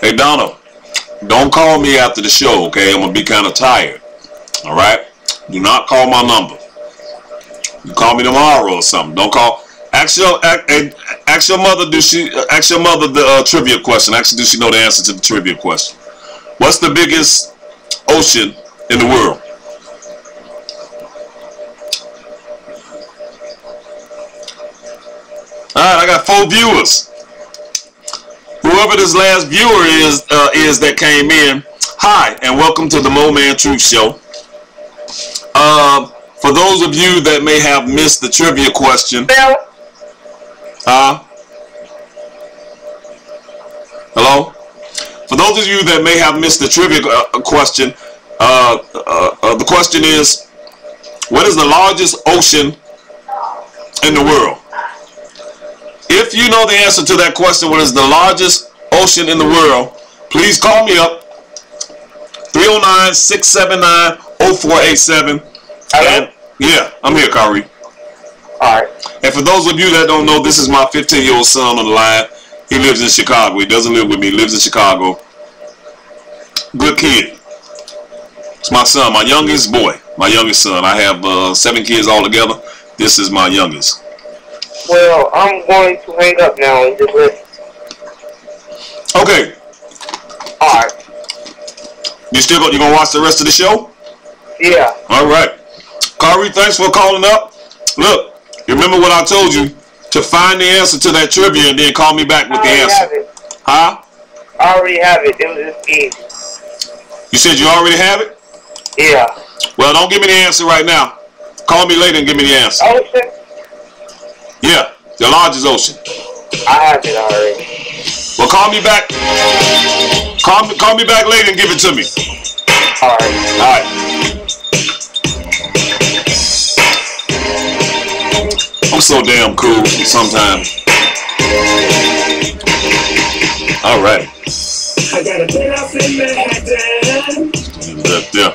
Hey, Donna, don't call me after the show, okay? I'm gonna be kind of tired. All right? Do not call my number. You call me tomorrow or something. Don't call. Ask your mother. Ask your mother the trivia question. Actually, does she know the answer to the trivia question? What's the biggest ocean in the world? All right, I got 4 viewers. Whoever this last viewer is that came in, hi, and welcome to the Mo Man Truth Show. For those of you that may have missed the trivia question, hello? For those of you that may have missed the trivia question, the question is, what is the largest ocean in the world? If you know the answer to that question, what is the largest ocean in the world, please call me up, 309-679-0487. And yeah, I'm here, Kari. Alright. And for those of you that don't know, this is my 15-year-old son on the line. He lives in Chicago. He doesn't live with me. He lives in Chicago. Good kid. It's my son, my youngest boy. My youngest son. I have 7 kids altogether. This is my youngest. Well, I'm going to hang up now and just listen. Okay. Alright. You gonna watch the rest of the show? Yeah. Alright. Kari, thanks for calling up. Look, you remember what I told you? To find the answer to that trivia and then call me back with the answer. Have it. Huh? I already have it. It was just easy. You said you already have it? Yeah. Well, don't give me the answer right now. Call me later and give me the answer. Ocean? Yeah, the largest ocean. I have it already. Well, call me back. Call me back later and give it to me. Alright. Alright. I'm so damn cool sometimes. Alright. I got a penthouse in Manhattan. Yeah.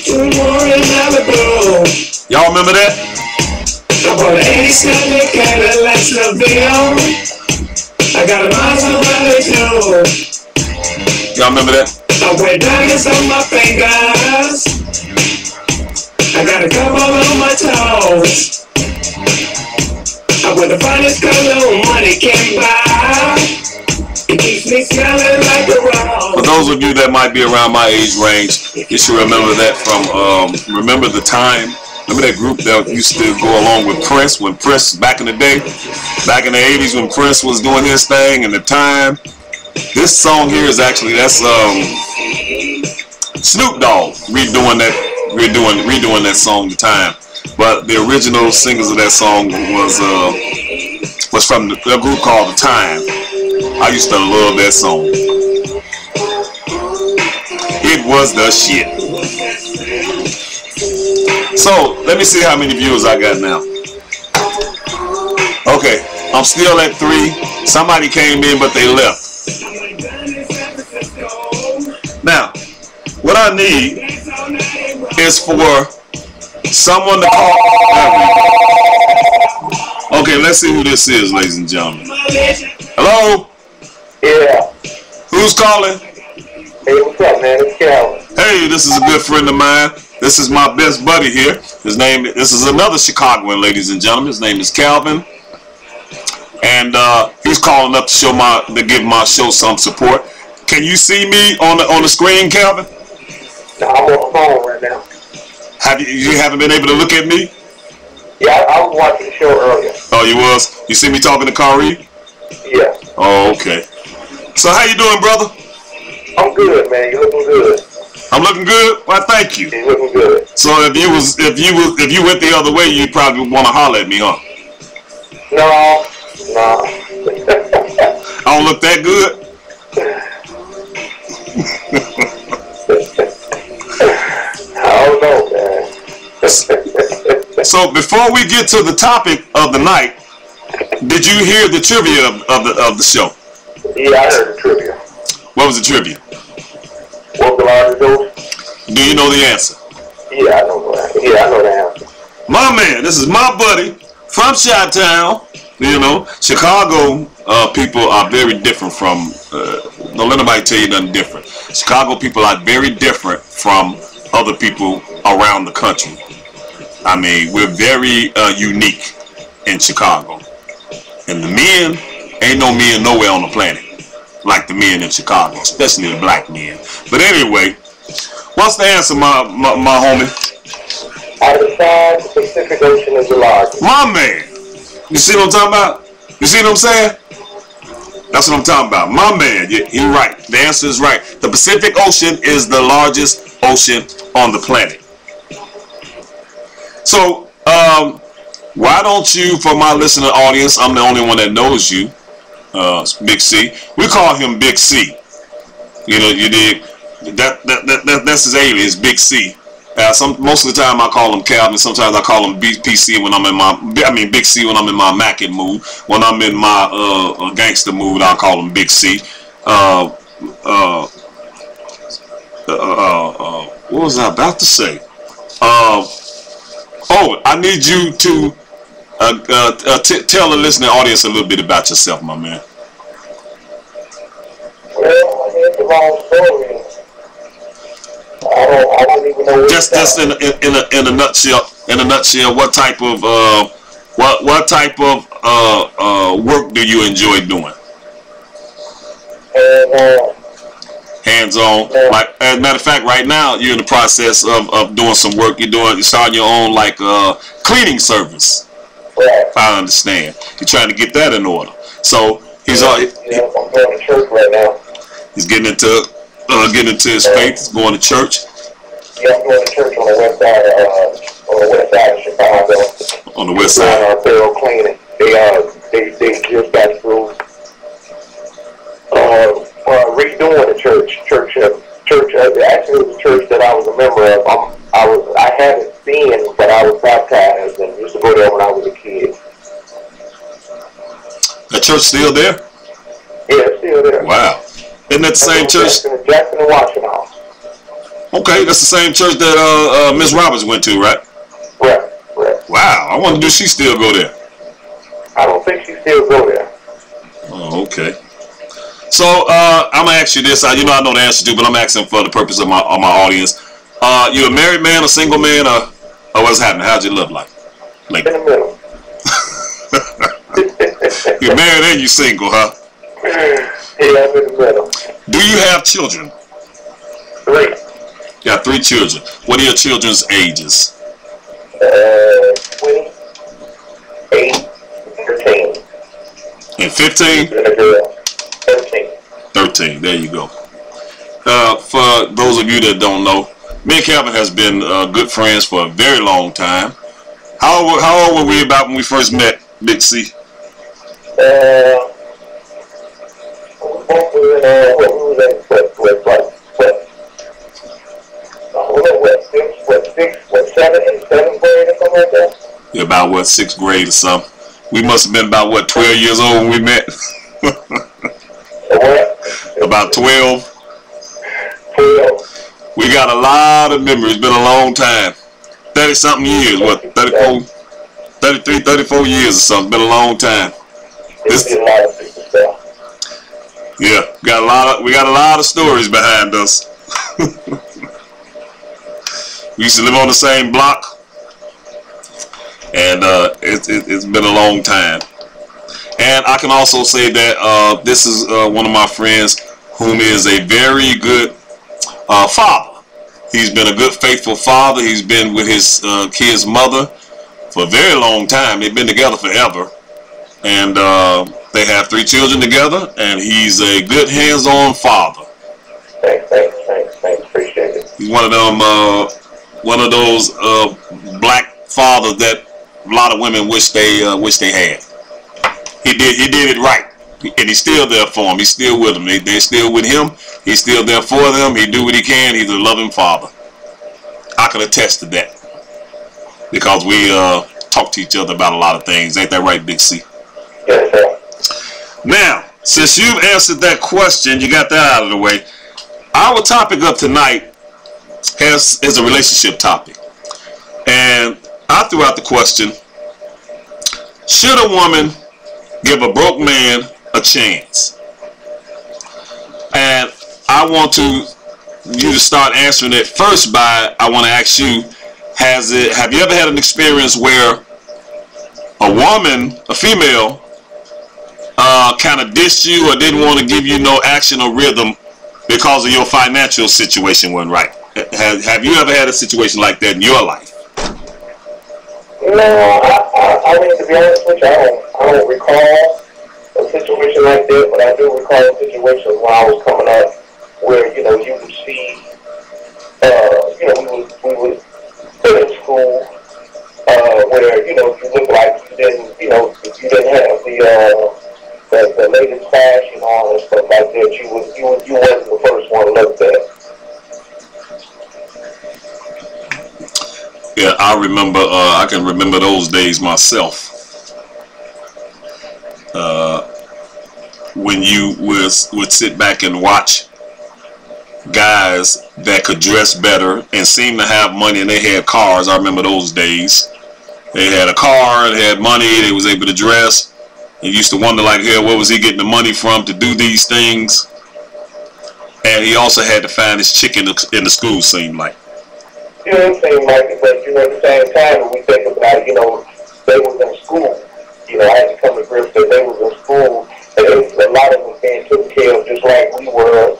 2 more in Malibu. Y'all remember that? I bought an 87 Cadillac LaVille. I got a Maserati too. Y'all remember that? I wear diamonds on my fingers. I got a couple on my toes. I wear the finest color money can buy. It keeps me smelling like a rose. For those of of you that might be around my age range, you should remember that from Remember the Time. Remember that group that used to go along with Prince, when Prince, back in the day, back in the 80s when Prince was doing his thing, and The Time. This song here is actually, that's Snoop Dogg redoing that song, The Time. But the original singers of that song was from a group called The Time. I used to love that song. It was the shit. So, let me see how many viewers I got now. Okay, I'm still at 3. Somebody came in, but they left. Now, what I need is for someone to call. Okay, let's see who this is, ladies and gentlemen. Hello? Yeah. Who's calling? Hey, what's up, man? It's Calvin. Hey, this is a good friend of mine. This is my best buddy here. This is another Chicagoan, ladies and gentlemen. His name is Calvin. And he's calling up to give my show some support. Can you see me on the screen, Calvin? No, I'm on the phone right now. You haven't been able to look at me? Yeah, I was watching the show earlier. Oh, you was? You see me talking to Kari? Yeah. Oh, okay. So how you doing, brother? I'm good, man. You looking good. I'm looking good? Well, thank you. You looking good. So if you went the other way, you'd probably want to holler at me, huh? No. I don't look that good? I don't know, man. So before we get to the topic of the night, did you hear the trivia of the show? Yeah, I heard the trivia. What was the trivia? What's the largest ocean? Do you know the answer? Yeah, I know that. Yeah, I know the answer. My man, this is my buddy from Chi-Town. You know, Chicago people are very different from, don't let nobody tell you nothing different. Chicago people are very different from other people around the country. I mean, we're very unique in Chicago. And the men, ain't no men nowhere on the planet like the men in Chicago, especially the black men. But anyway, what's the answer, my homie? I decide the Pacific Ocean is the largest. My man. You see what I'm talking about? You see what I'm saying? That's what I'm talking about. My man, you're right. The answer is right. The Pacific Ocean is the largest ocean on the planet. So, why don't you, for my listening audience, I'm the only one that knows you, Big C. We call him Big C. You know, you dig? That's his alias, Big C. Most of the time I call him Calvin. Sometimes I call him PC when I'm in Big C when I'm in my Mackin mood. When I'm in my gangster mood, I call him Big C. What was I about to say? I need you to tell the listening audience a little bit about yourself, my man. Well, it's a long story. I don't even know. Just in a nutshell. In a nutshell, what type of work do you enjoy doing? Hands-on. Like, as a matter of fact, right now you're in the process of doing some work. You're starting your own cleaning service. Right. I understand. You're trying to get that in order. So I'm going to church right now. He's getting into his faith. He's going to church. Yeah, I'm going to church on the west side of Chicago. On the west side. Thorough cleaning. They just got through redoing the church. Actually, it was a church that I was a member of. I haven't seen, but I was baptized and used to go there when I was a kid. The church still there? Yeah, it's still there. Wow. Isn't that the same church? Jackson and Washington. Okay, that's the same church that Miss Roberts went to, right? Right. Wow, I wonder, does she still go there? I don't think she still go there. Oh, okay. So I'm gonna ask you this. I know the answer to, but I'm asking for the purpose of my audience. You a married man, a single man, or what's happening? How'd you look like? In the middle. You're married and you single, huh? Yeah, I'm in the middle. Do you have children? 3. Got 3 children. What are your children's ages? 20, 8, 13. And 15? And a girl. 13. 13. There you go. For those of you that don't know, me and Calvin has been good friends for a very long time. How old were we about when we first met, Big C? You're about what, 6th grade or something? We must have been about what, 12 years old when we met? About 12. We got a lot of memories. Been a long time. 30 something years. What, 34, 33, 34 years or something. Been a long time. Yeah, we got a lot of stories behind us. We used to live on the same block, and it's been a long time. And I can also say that this is one of my friends whom is a very good father. He's been a good, faithful father. He's been with his kid's mother for a very long time. They've been together forever. And they have 3 children together, and he's a good hands-on father. Thanks. Appreciate it. He's one of those black fathers that a lot of women wish they had. He did it right, and he's still there for them. He's still with them. They're still with him. He's still there for them. He do what he can. He's a loving father. I can attest to that because we talk to each other about a lot of things. Ain't that right, Big C? Yes, sir. Now, since you've answered that question, you got that out of the way. Our topic of tonight is a relationship topic, and I threw out the question: should a woman give a broke man a chance? And I want you to start answering it first by, I want to ask you, have you ever had an experience where a woman, a female, kind of dissed you or didn't want to give you no action or rhythm because of your financial situation wasn't right? Have you ever had a situation like that in your life? No, I mean, to be honest with you, I don't recall a situation like that, but I do recall a situation when I was coming up where, you would see, we was in school, where, you look like you didn't have the latest fashion on and stuff like that. You wasn't the first one looked at. Yeah, I remember. I can remember those days myself. When you would sit back and watch guys that could dress better and seem to have money, and they had cars. I remember those days. They had a car, they had money, they was able to dress. You used to wonder, like, hell, where was he getting the money from to do these things? And he also had to find his chick in the school, seemed like. It seemed like it, but, at the same time, when we think about it, they was in school. I had to come to grips that they was in school, and a lot of them being taken care of just like we were,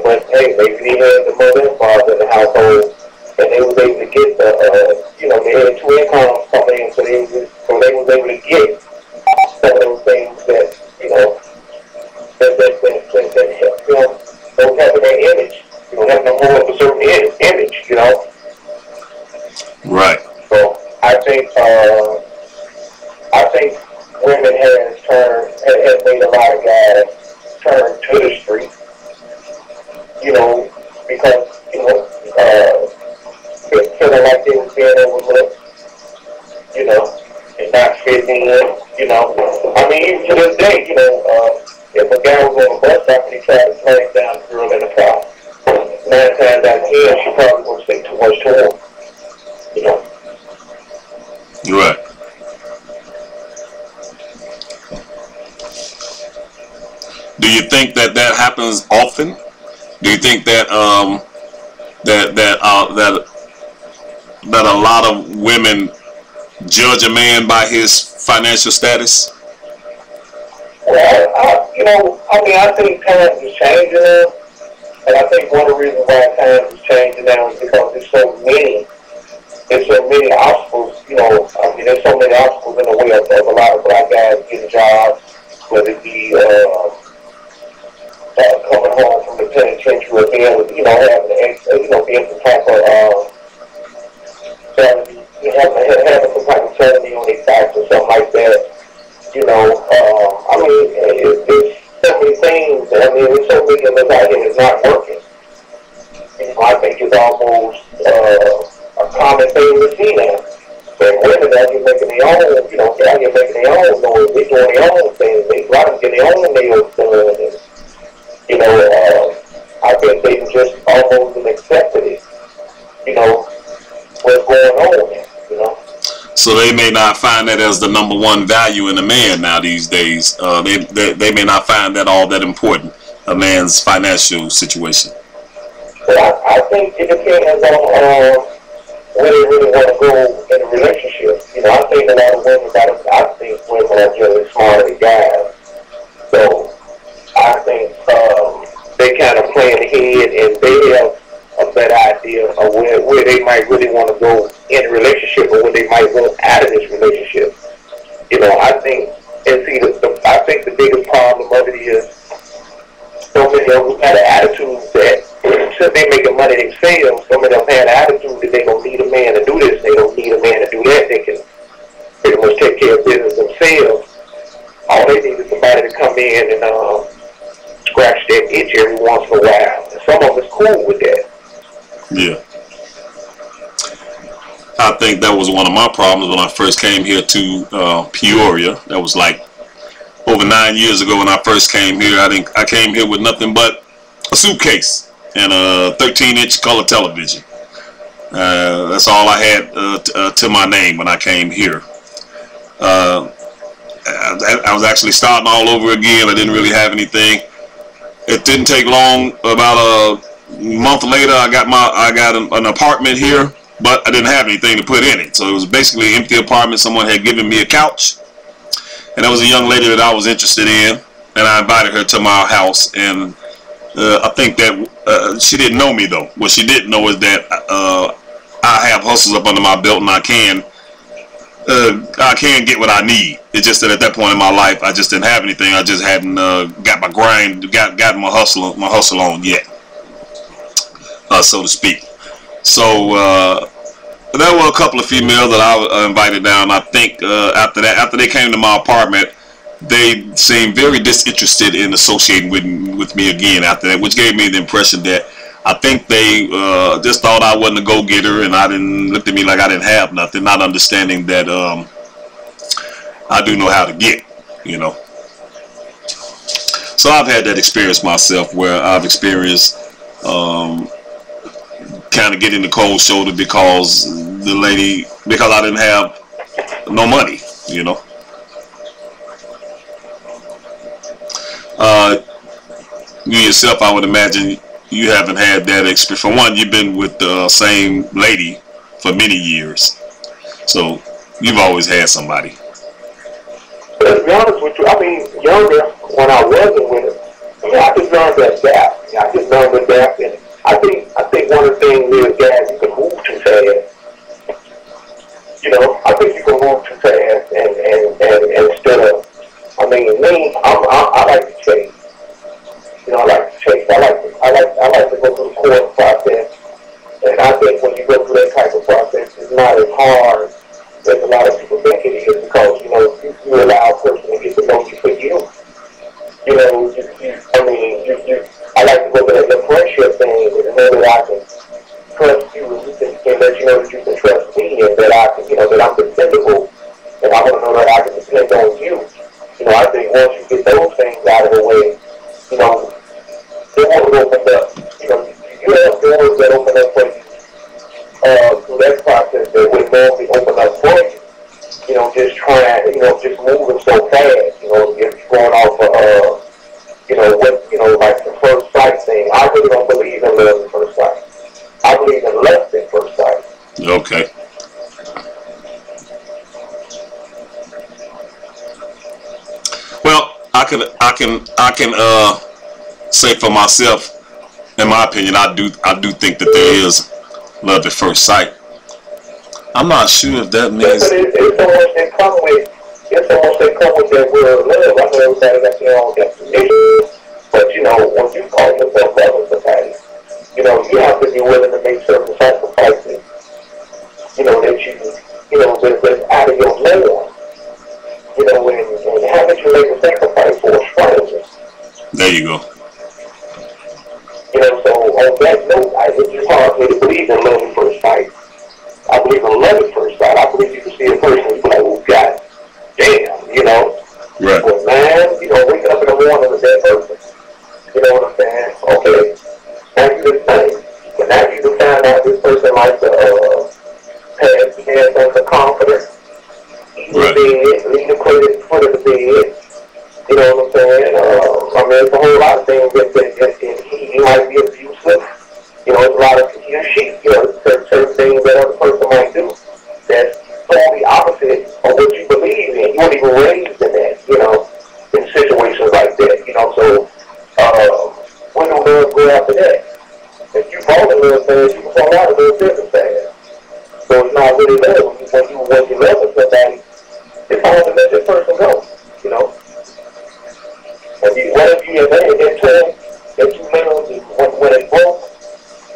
but, hey, maybe they had the mother and father in the household, and they was able to get the, they had 2 incomes coming in, so they was able to get some of those things that, that help them, don't have that image. You don't have to hold up a certain image, Right. So I think women have made a lot of guys turn to the street, because, feeling like they was being overlooked, and not fitting in, I mean, even to this day, if a guy was on a bus stop and he tried to flag down a girl in a car, 9 times out of 10, she probably wouldn't say too much to him, Right. Do you think that happens often? Do you think that that a lot of women judge a man by his financial status? Well, I think times is changing. And I think one of the reasons why times is changing now is because there's so many obstacles, you know, I mean, there's so many obstacles in the way of a lot of black guys getting jobs, whether it be coming home from the penitentiary or being with, you know, having being some type of, having some type of felony on their backs or something like that. You know, I mean, it's so many things. I mean, there's so many of us out here that's not working. You know, I think it's almost a common thing to see now. But women out here making their own, you know, out here making their own noise. They doing their own things. They a lot of them get their own nails done. And, you know, I think they just almost accepted it. You know, what's going on there, you know. So they may not find that as the number one value in a man now these days. They may not find that all that important, a man's financial situation. But I think it depends on where they really want to go in a relationship. You know, I think a lot of women are generally smarter than guys. So I think they kind of plan ahead and they have a better idea of where they might really want to go in a relationship or what they might want out of this relationship. You know, I think, I think the biggest problem of it is so many of them had an attitude that since they're making money themselves, so many of them had an attitude that they don't need a man to do this, they don't need a man to do that, they can pretty much take care of business themselves. All they need is somebody to come in and scratch that itch every once in a while. And some of them is cool with that. Yeah. I think that was one of my problems when I first came here to Peoria. That was like over 9 years ago when I first came here. I came here with nothing but a suitcase and a 13-inch color television. That's all I had to my name when I came here. I was actually starting all over again. I didn't really have anything. It didn't take long. About a month later, I got an apartment here, but I didn't have anything to put in it. So it was basically an empty apartment. Someone had given me a couch, and there was a young lady that I was interested in, and I invited her to my house. And I think that she didn't know me though. What she didn't know is that I have hustles up under my belt, and I can get what I need. It's just that at that point in my life, I just didn't have anything. I just hadn't got my grind, got my hustle on yet, so to speak. So there were a couple of females that I invited down. I think after they came to my apartment, they seemed very disinterested in associating with me again after that, which gave me the impression that I think they just thought I wasn't a go-getter, and looked at me like I didn't have nothing, not understanding that I do know how to get, you know. So I've had that experience myself, where I've experienced kind of getting the cold shoulder because I didn't have no money, you know. You yourself, I would imagine, you haven't had that experience. For one, you've been with the same lady for many years, so you've always had somebody. But to be honest with you, I mean, younger, when I wasn't with her, I mean, I just learned to adapt. I just learned to adapt, and I think one of the things is, guys, you can move too fast. You know, I think you can move too fast, and instead of, I mean, me, I like to chase. You know, I like to chase. I like to go through the court process, and I think when you go through that type of process, it's not as hard as a lot of people think it is, because you know you allow a person to get to know you for you. You know, I like to go to that friendship thing and know that I can trust you, and let you know that you can trust me, and that I can, you know, that I'm dependable, and I want to know that I can depend on you. You know, I think once you get those things out of the way, you know, they won't open up. You know, you have doors that open up for you through that process that would normally open up for you. You know, just trying, you know, just moving so fast. You know, if you're going off of, you know, like the first sight thing. I really don't believe in love at first sight. I believe in lust at first sight. Okay. Well, I can say for myself, in my opinion, I do think that there is love at first sight. I'm not sure if that means. But it's almost they come with that word love. I know everybody got their own definition, but you know, when you call yourself loving somebody, you know, you have to be willing to make certain sacrifices. You know that's out of your norm. You know, when haven't you make a sacrifice for a stranger? There you go. You know, so on that note, it's just hard for me to believe in love at first sight. I believe in love at first sight. I believe you can see a person and be like, oh, God damn, you know. Right. But man, you know, waking up in the morning with that person. You know what I'm saying? Okay, now you can think. But now you can find out this person likes to have some confidence. Right. Leave the credit foot of the bed. You know what I'm saying? I mean, there's a whole lot of things that he might be abusive. You know, there's a lot of he or she, you know, certain things that other person might do that's totally opposite of what you believe in. You weren't even raised in that, you know, in situations like that, you know. So, when do love go after that? If you fall in love fast, you can fall out of love different fast. So it's not really love. When you love somebody, it's hard to let that person go, you know. What if you have that toy that you made when it broke?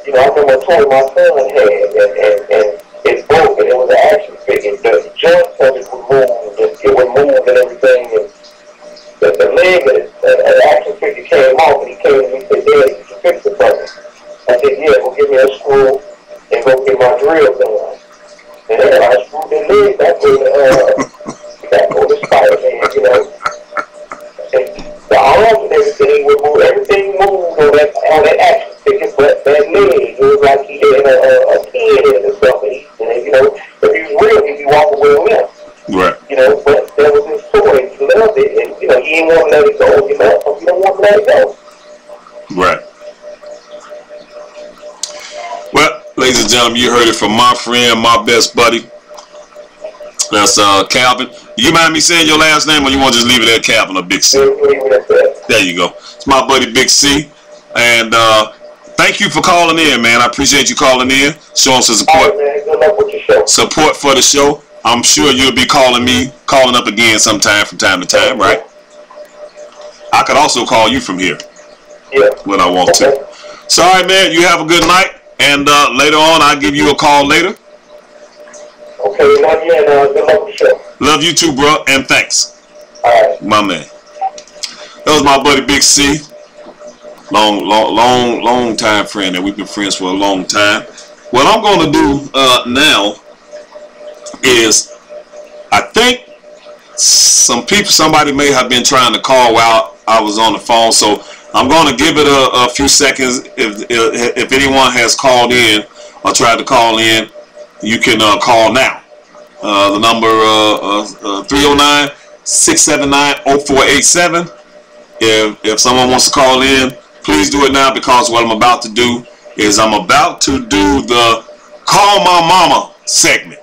You know, I remember a toy my son had, and it broke, and it was an action figure. The joints of it would move and everything, and the leg of the action figure came off, and he came to me and said, Dad, you can fix it for me. I said, yeah, go give me a screw and go get my drill gun. And then I screwed the leg back on the Spider-Man, you know. And the arms and everything would move, everything moved on that action figure, but that leg, it was like he had a pin in it or something. And, you know, if he was real, he'd be walking with him. Right. You know, but there was this toy, he loved it, and, you know, he didn't want to let it go, you know, so he don't want to let it go. Right. Well, ladies and gentlemen, you heard it from my friend, my best buddy. That's Calvin. You mind me saying your last name, or you want to just leave it at Calvin or Big C? There you go. It's my buddy Big C. And thank you for calling in, man. I appreciate you calling in, showing some support. Support for the show. I'm sure you'll be calling up again sometime from time to time, right? I could also call you from here. Yeah. When I want to. So, all right, man. You have a good night. And later on, I'll give you a call later. Okay, love you, and good luck with the show. Love you too, bro, and thanks. All right. My man. That was my buddy Big C. Long time friend, and we've been friends for a long time. What I'm going to do now is, I think somebody may have been trying to call while I was on the phone, so I'm going to give it a few seconds. If anyone has called in or tried to call in, you can call now. The number 309-679-0487. If someone wants to call in, please do it now, because what I'm about to do is I'm about to do the Call My Mama segment.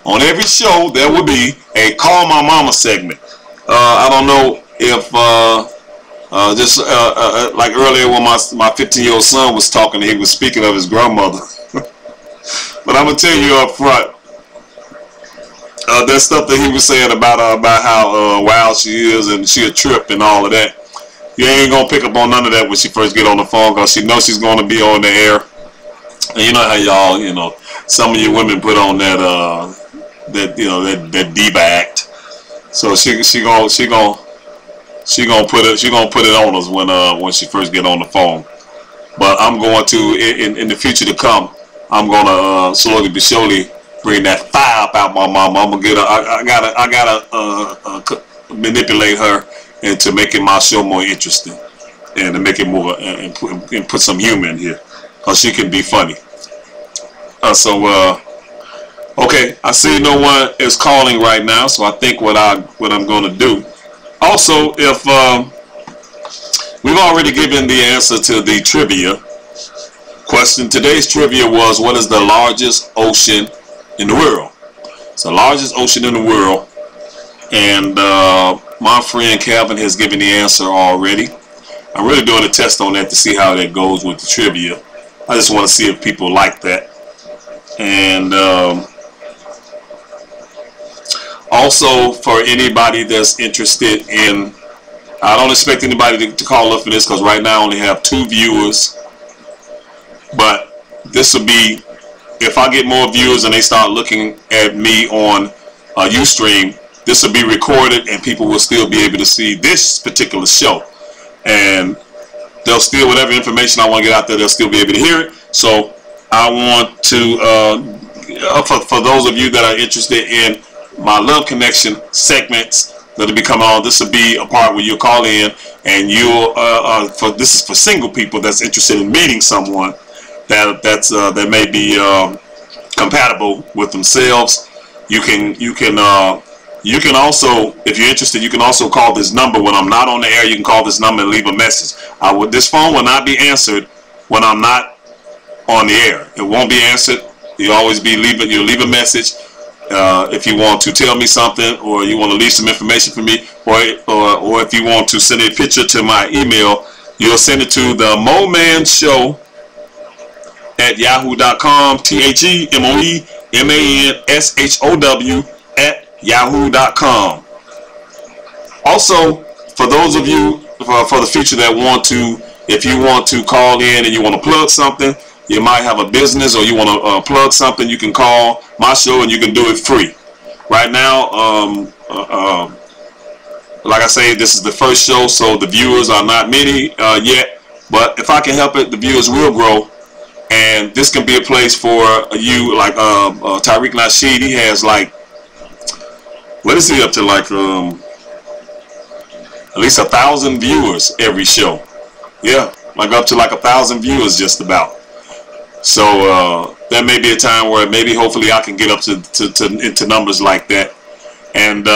On every show, there will be a Call My Mama segment. I don't know if like earlier when my 15-year-old son was talking, he was speaking of his grandmother. But I'm gonna tell you up front, that stuff that he was saying about how wild she is and she a trip and all of that. You ain't gonna pick up on none of that when she first get on the phone, because she knows she's gonna be on the air. And you know how y'all, you know, some of you women put on that that diva act. So she gonna put it on us when she first get on the phone. But I'm going to in the future to come, I'm gonna slowly but surely bring that fire up out my mama. I'm gonna get her. I gotta manipulate her into making my show more interesting, and to make it more and put some humor in here, cause she can be funny. Okay, I see no one is calling right now, so I think what I'm gonna do. Also, if we've already given the answer to the trivia question. Today's trivia was, what is the largest ocean in the world? It's the largest ocean in the world, and my friend Calvin has given the answer already. I'm really doing a test on that to see how that goes with the trivia. I just want to see if people like that. And also, for anybody that's interested in, I don't expect anybody to call up for this because right now I only have 2 viewers. But this will be, if I get more viewers and they start looking at me on Ustream, this will be recorded and people will still be able to see this particular show. And they'll still, whatever information I want to get out there, they'll still be able to hear it. So I want to, for those of you that are interested in my Love Connection segments that'll be coming on, this will be a part where you'll call in and you'll, this is for single people that's interested in meeting someone that may be compatible with themselves. You can also, if you're interested, you can also call this number when I'm not on the air. You can call this number and leave a message. This phone will not be answered when I'm not on the air. It won't be answered. You always be leaving. You leave a message if you want to tell me something, or you want to leave some information for me, or if you want to send a picture to my email, you'll send it to the moemanshow@yahoo.com. TheMoemanshow@yahoo.com. Also, for those of you for the future that want to, if you want to call in and you want to plug something, you might have a business or you want to plug something, you can call my show and you can do it free. Right now, like I say, this is the first show, so the viewers are not many yet, but if I can help it, the viewers will grow. And this can be a place for you, like Tariq Nasheed. He has like, what is he up to, like at least 1,000 viewers every show. Yeah, like up to like 1,000 viewers just about. So there may be a time where maybe hopefully I can get up into numbers like that. And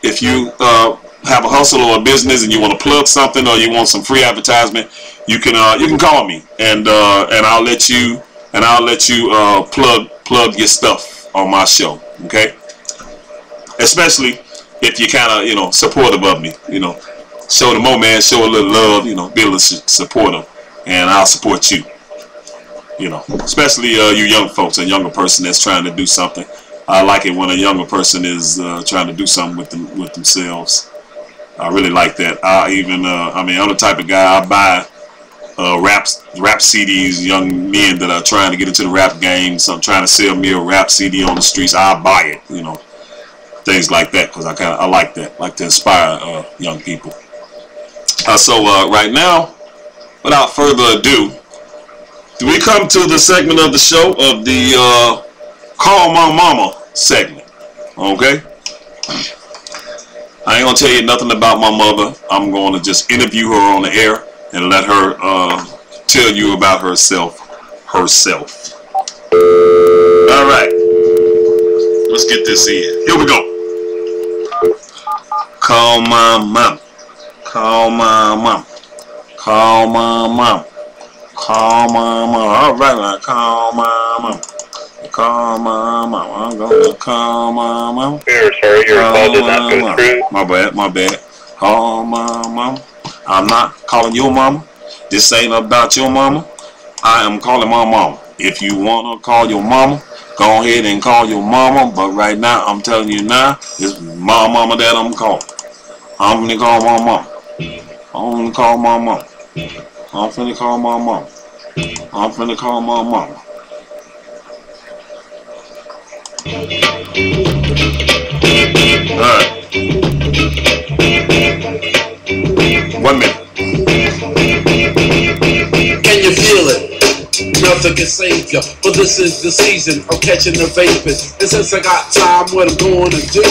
if you have a hustle or a business and you want to plug something or you want some free advertisement, you can call me and I'll let you plug your stuff on my show. Okay, especially if you kind of supportive of me, show the Mo Man show a little love, be a little supportive, and I'll support you. Especially you young folks, a younger person that's trying to do something. I like it when a younger person is trying to do something with themselves. I really like that. I mean, I'm the type of guy, I buy rap CDs, young men that are trying to get into the rap game. So I'm trying to sell me a rap CD on the streets. I buy it, things like that, because I like that. I like to inspire young people. So right now, without further ado, we come to the segment of the show of the Call My Mama segment. Okay. I ain't gonna tell you nothing about my mother. I'm gonna just interview her on the air and let her tell you about herself. All right, let's get this in. Here we go. Call my mom. Call my mom. Call my mom. Call my mom. All right, now call my mom. Call my mom. I'm gonna call my mom. Sorry, your call did not go through. My bad. Call my mom. I'm not calling your mama. This ain't about your mama. I am calling my mama. If you wanna call your mama, go ahead and call your mama. But right now, I'm telling you now, it's my mama that I'm calling. I'm gonna call my mama. I'm gonna call my mama. I'm finna call my mama. I'm finna call my mama. Alright. 1 minute. Can you feel it? Nothing can save ya, but this is the season of catching the vapors. And since I got time, what I'm going to do,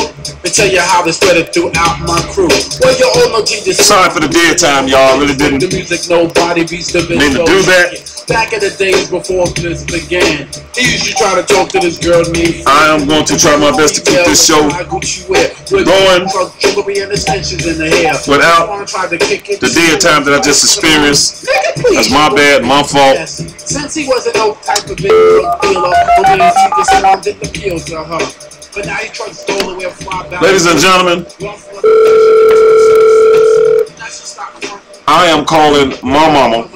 and tell you how they spread it throughout my crew. Well, you all know Jesus. Sorry for the dead time, y'all. Really didn't the music, nobody beats the mean to do that. Back in the days before this began, he used to try to talk to this girl named. I am going to try my best to keep this show going without the dead time that I just experienced. That's my bad, my fault. Since he wasn't no type of big drug dealer, only he just wanted the appeal to her. But now he trucks stolen away fly back. Ladies and gentlemen, I am calling my mama.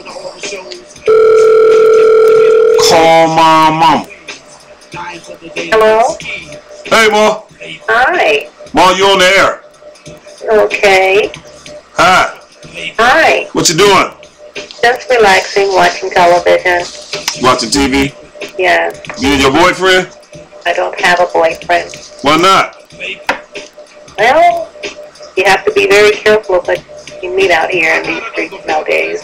Call my mama. Hello? Hey, Ma. Hi. Ma, you on the air. Okay. Hi. Hi. What you doing? Just relaxing, watching television. Watching TV? Yeah. You and your boyfriend? I don't have a boyfriend. Why not? Well, you have to be very careful what you meet out here in these streets nowadays.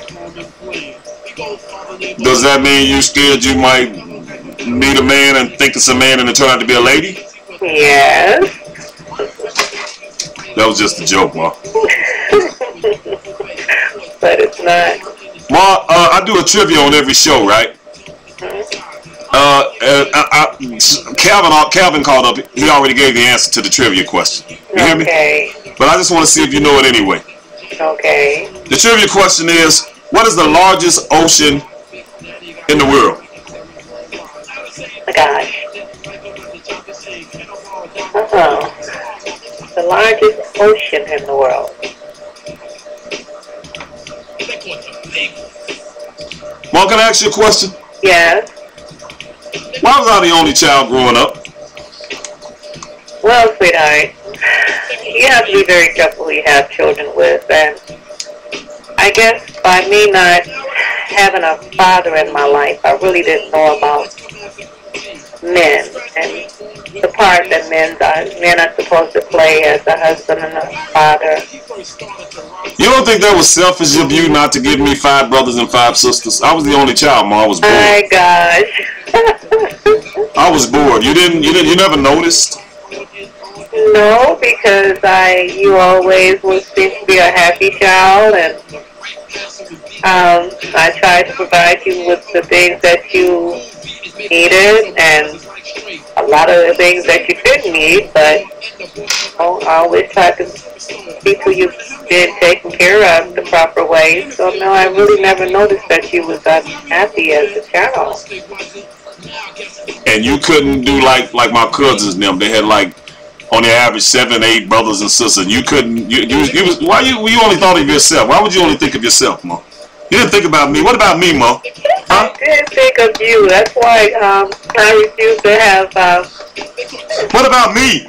Does that mean you scared you might meet a man and think it's a man and it turn out to be a lady? Yes. That was just a joke, Ma. But it's not. Ma, I do a trivia on every show, right? Calvin called up. He already gave the answer to the trivia question. You hear me? Okay. But I just want to see if you know it anyway. Okay. The trivia question is, what is the largest ocean in the world? Oh, gosh. The largest ocean in the world. Ma, can I ask you a question? Yes. Why was I the only child growing up? Well, sweetheart, you have to be very careful who you have children with, and I guess by me not having a father in my life, I really didn't know about men and the part that men are supposed to play as a husband and a father. You don't think that was selfish of you not to give me 5 brothers and 5 sisters? I was the only child, Ma. I was bored. My gosh. I was bored. You never noticed? No, because you always seem to be a happy child, and I tried to provide you with the things that you needed and a lot of the things that you didn't need, but I always tried to see to you being taken care of the proper way. So no, I really never noticed that you was unhappy as a child. And you couldn't do like my cousins and them. They had like on the average 7, 8 brothers and sisters. You couldn't. You only thought of yourself. Why would you only think of yourself, Ma? You didn't think about me. What about me, Ma? Huh? I did think of you. That's why I refuse to have. What about me?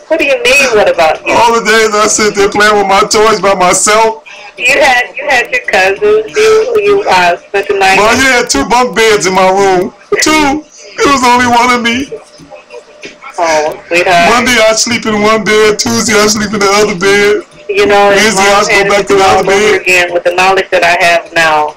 What do you mean? What about you? All the days I sit there playing with my toys by myself. You had your cousins. You spent the night. Ma, you had 2 bunk beds in my room. 2. It was only one of me. Oh, sweetheart. Monday I sleep in one bed. Tuesday I sleep in the other bed. You know, Wednesday I go back to the other bed. Again, with the knowledge that I have now,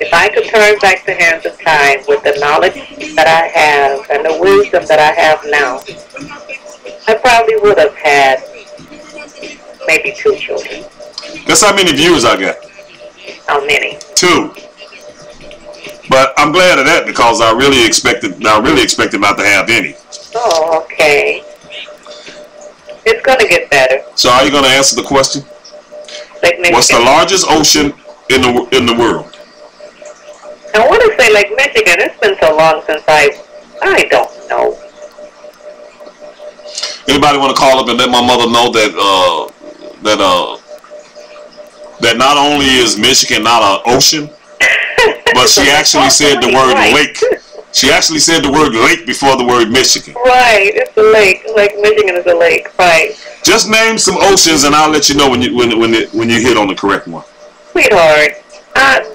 if I could turn back the hands of time with the knowledge that I have and the wisdom that I have now, I probably would have had maybe 2 children. Guess how many viewers I got? How many? 2. But I'm glad of that because I really expected not to have any. Oh, okay. It's gonna get better. So are you gonna answer the question? Lake Michigan. What's the largest ocean in the world? I want to say Lake Michigan. It's been so long since I don't know. Anybody want to call up and let my mother know that not only is Michigan not an ocean, but she actually said the word lake. She actually said the word lake before the word Michigan. Right, it's a lake. Lake Michigan is a lake, right? Just name some oceans, and I'll let you know when you hit on the correct one. Sweetheart,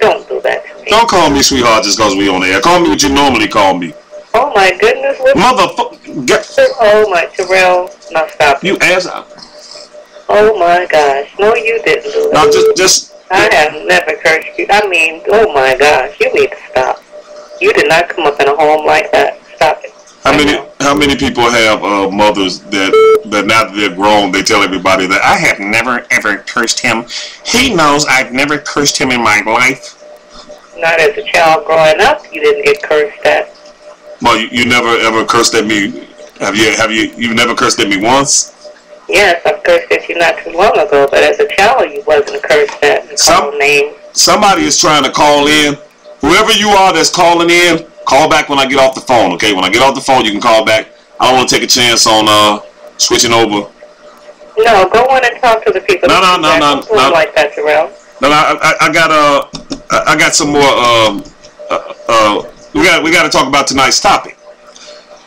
don't do that to me. Don't call me sweetheart just because we on the air. Call me what you normally call me. Oh my goodness, Motherfucker. Oh my, Terrell, now stop. You ass out. Oh my gosh, no, you didn't do that. Now just. I have never cursed you. I mean, oh my gosh, you need to stop. You did not come up in a home like that. Stop it. How many people have mothers that now that they're grown, they tell everybody that I have never ever cursed him. He knows I've never cursed him in my life. Not as a child growing up, you didn't get cursed at. Well, you never ever cursed at me. Have you never cursed at me once? Yes, I've cursed at you not too long ago, but as a child, you wasn't cursed at and called names. Somebody is trying to call in. Whoever you are that's calling in, call back when I get off the phone, okay? When I get off the phone, you can call back. I don't want to take a chance on switching over. No, go on and talk to the people. No. Like that, Terrell. No, I got some more. We got to talk about tonight's topic.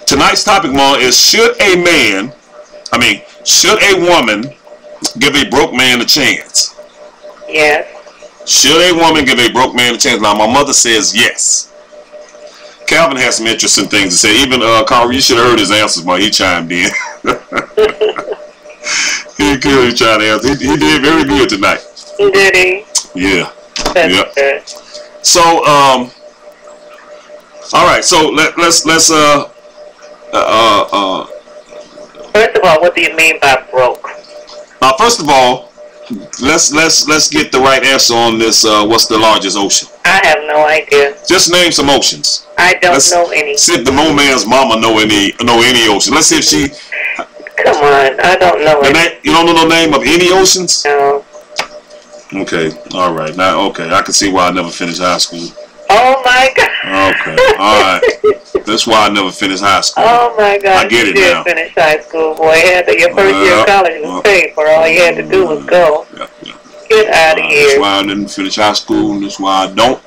Tonight's topic, Ma, is should a woman give a broke man a chance? Yes. Should a woman give a broke man a chance? Now, my mother says yes. Calvin has some interesting things to say. Even Carl, you should have heard his answers, Ma. He chimed in. He clearly tried to answer. He did very good tonight. Did he? Yeah. That's good. So, all right. So let's. First of all, what do you mean by broke? First of all, let's get the right answer on this. What's the largest ocean? I have no idea. Just name some oceans. I don't know any. See if the Moman's mama know any ocean. Let's see if she. Come on, I don't know any. You don't know the name of any oceans? No. Okay, all right. Now, okay, I can see why I never finished high school. Oh my God. Okay, all right. That's why I never finished high school. Oh my God. I get it you now. did finish high school, boy. Your first year of college was paid for. All you had to do was go. Yeah. Get out of here. That's why I didn't finish high school, and that's why I don't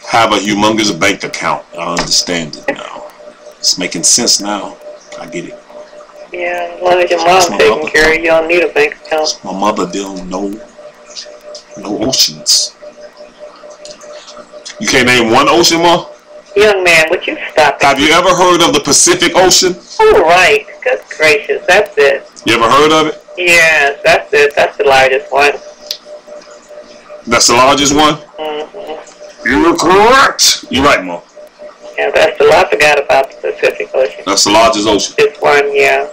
have a humongous bank account. I understand it now. It's making sense now. I get it. Yeah, as long as your mom's taking care of you, you don't need a bank account. My mother didn't know no oceans. You can't name one ocean, Ma? Young man, would you stop it? Have you ever heard of the Pacific Ocean? Oh, right. Good gracious, that's it. You ever heard of it? Yes, that's it. That's the largest one. That's the largest one? Mm-hmm. You're correct. You're right, Ma. Yeah, that's the I forgot about the Pacific Ocean. That's the largest ocean. This one, yeah.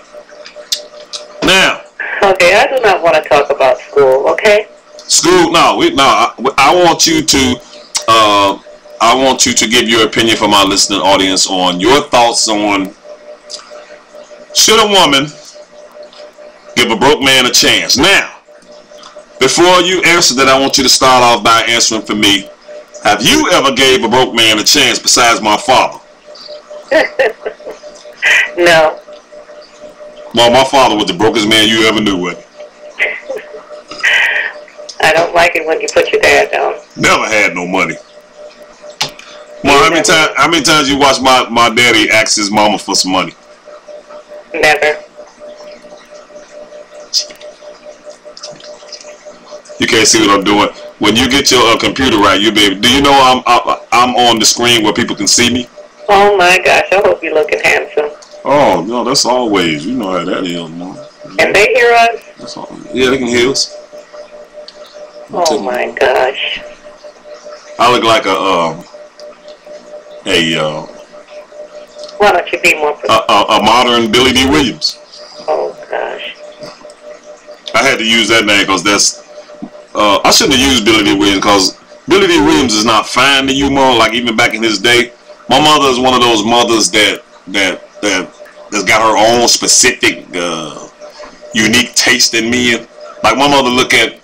Now. Okay, I do not want to talk about school, okay? School, no. I want you to give your opinion for my listening audience on your thoughts on should a woman give a broke man a chance. Now, before you answer that, I want you to start off by answering for me. Have you ever gave a broke man a chance besides my father? No. Well, my father was the brokest man you ever knew with. I don't like it when you put your dad down. Never had no money. Well, how many times you watch my daddy ask his mama for some money? Never. You can't see what I'm doing. When you get your computer right, you'll be able. Do you know I'm on the screen where people can see me? Oh my gosh! I hope you're looking handsome. Oh no, that's always. You know how that is, man. Can they hear us? That's all. Yeah, they can hear us. Oh my gosh! I look like a Why don't you be more precise? a modern Billy D. Williams. Oh gosh! I had to use that name because that's. I shouldn't have used Billy D. Williams because Billy D. Williams is not fine to you more. Like even back in his day, my mother is one of those mothers that's got her own specific, unique taste in men. Like my mother look at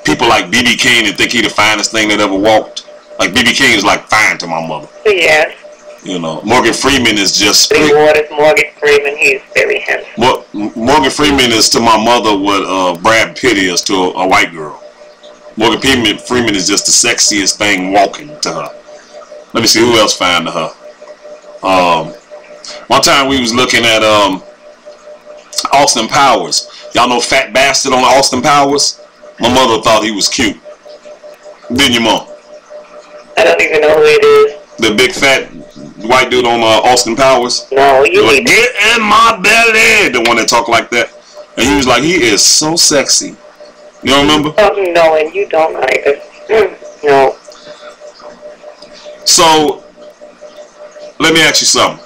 people like B.B. King and think he the finest thing that ever walked. Like B.B. King is like fine to my mother. Yes. You know, Morgan Freeman is just. Morgan Freeman, he's very handsome. Morgan Freeman is to my mother what Brad Pitt is to a white girl. Morgan Freeman is just the sexiest thing walking to her. Let me see who else fine to her. One time we was looking at Austin Powers. Y'all know Fat Bastard on Austin Powers? My mother thought he was cute. Didn't your mom? I don't even know who it is. The big fat white dude on Austin Powers? No, you like, get in my belly! The one that talked like that. And he was like, he is so sexy. You don't remember? No, and you don't either. No. So, let me ask you something.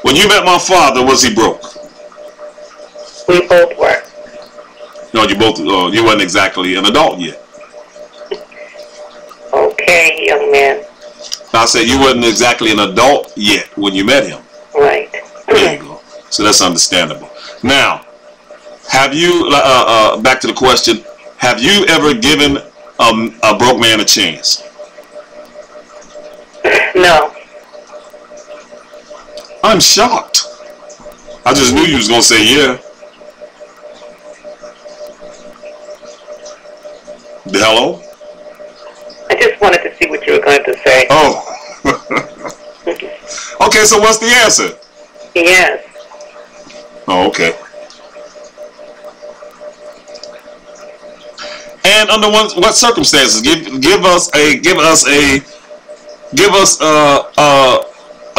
When you met my father, was he broke? We both were. No, you wasn't exactly an adult yet. Okay, young man. I said you wasn't exactly an adult yet when you met him. Right. There you go. So that's understandable. Now, have you, back to the question, have you ever given a broke man a chance? No. I'm shocked. I just knew you was gonna say yeah. Hello? I just wanted to see what you were going to say. Oh. Okay, so what's the answer? Yes. Oh, okay. And under what circumstances? Give us a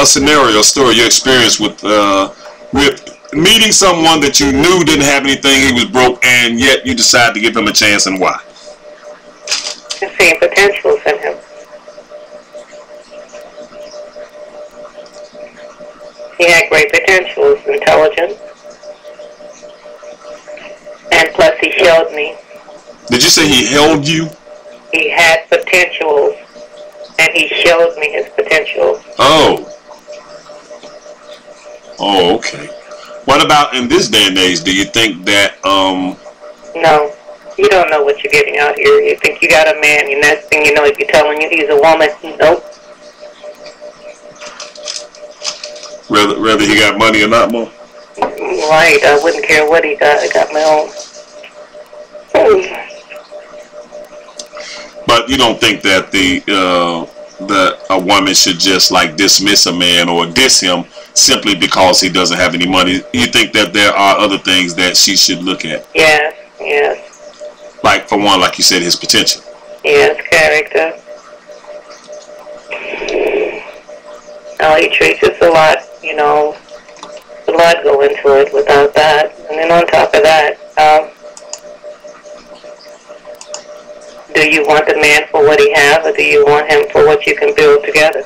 scenario, a story, your experience with meeting someone that you knew didn't have anything, he was broke, and yet you decided to give him a chance, and why? I see potentials in him. He had great potentials, intelligent, and plus he showed me. Did you say he held you? He had potentials, and he showed me his potentials. Oh. Oh, okay. What about in this day and age? Do you think that No, you don't know what you're getting out here. You think you got a man, and next thing you know, if you're telling you he's a woman, nope. whether he got money or not, Mo? Right, I wouldn't care what he got. I got my own. But you don't think that that a woman should just like dismiss a man or diss him simply because he doesn't have any money? You think that there are other things that she should look at? Yes, yes. Like, for one, like you said, his potential. Yes, character. He treats us a lot, you know, a lot go into it without that. And then on top of that, do you want the man for what he has, or do you want him for what you can build together?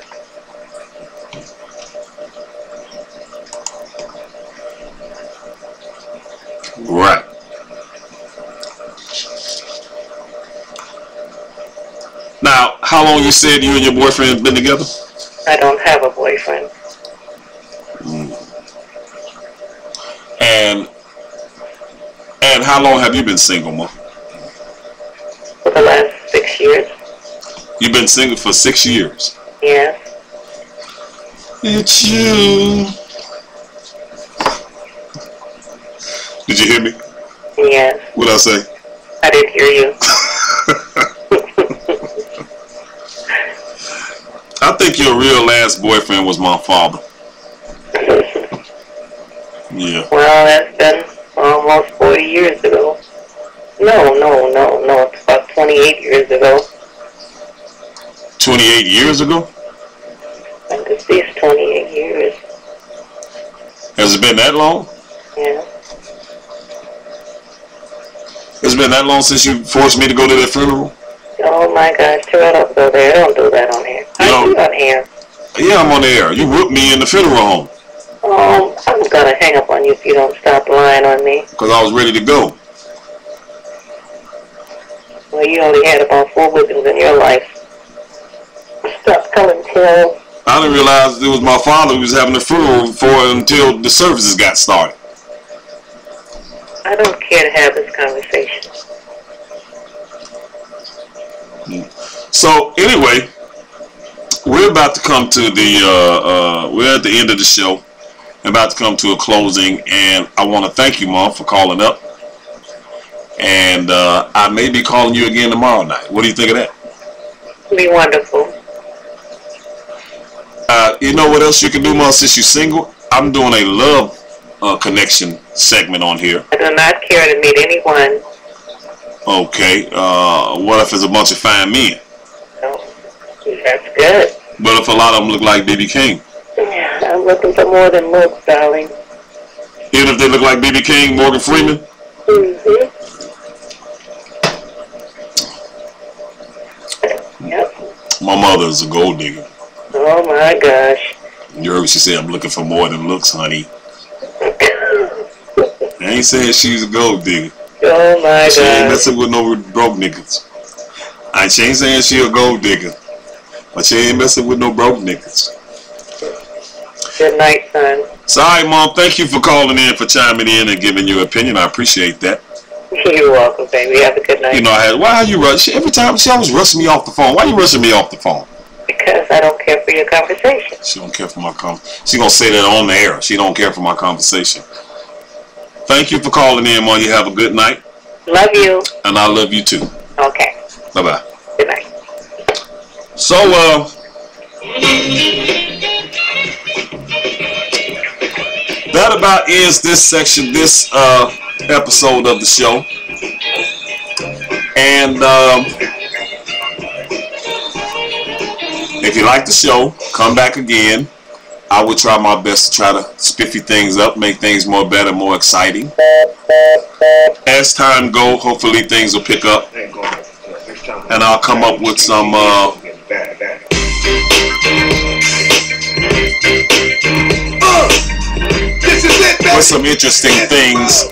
Right. Now, how long you said you and your boyfriend have been together? I don't have a boyfriend. And how long have you been single, Ma? For the last 6 years. You've been single for 6 years? Yes. It's you. Did you hear me? Yes. What did I say? I didn't hear you. I think your real last boyfriend was my father. Yeah. Well, that's been almost 40 years ago. No. It's about 28 years ago. 28 years ago? I'm deceased 28 years. Has it been that long? Yeah. It's been that long since you forced me to go to that funeral? Oh my gosh, Terrell, don't go there. Don't do that on here. No. Are you on here? Yeah, I'm on the air. You whooped me in the funeral home. I'm gonna hang up on you if you don't stop lying on me. Because I was ready to go. Well, you only had about 4 whippings in your life. Stop calling Terrell. I didn't realize it was my father who was having the funeral for until the services got started. I don't care to have this conversation. So, anyway, we're about to come to the, we're at the end of the show. About to come to a closing, and I want to thank you, Mom, for calling up. And I may be calling you again tomorrow night. What do you think of that? Be wonderful. You know what else you can do, Mom, since you're single? I'm doing a love connection segment on here. I do not care to meet anyone. Okay. What if it's a bunch of fine men? No, that's good. But if a lot of them look like B.B. King? I'm looking for more than looks, darling. Even if they look like B.B. King, Morgan Freeman? Mm-hmm. Yep. My mother is a gold digger. Oh my gosh. You heard what she said, I'm looking for more than looks, honey. I ain't saying she's a gold digger. Oh my She ain't gosh. messing with no broke niggas. She ain't saying she a gold digger. But she ain't messing with no broke niggas. Good night, son. Sorry, Mom. Thank you for calling in, for chiming in and giving your opinion. I appreciate that. You're welcome, baby. Have a good night. You know, why are you rushing? Every time she always rushing me off the phone. Why you rushing me off the phone? Because I don't care for your conversation. She don't care for my conversation. She gonna say that on the air. She don't care for my conversation. Thank you for calling in, Mom. You have a good night. Love you. And I love you too. Okay. Bye-bye. Good night. So, that about ends this section, this episode of the show. And if you like the show, come back again. I will try my best to try to spiffy things up, make things more better, more exciting. As time goes, hopefully things will pick up. And I'll come up with some interesting things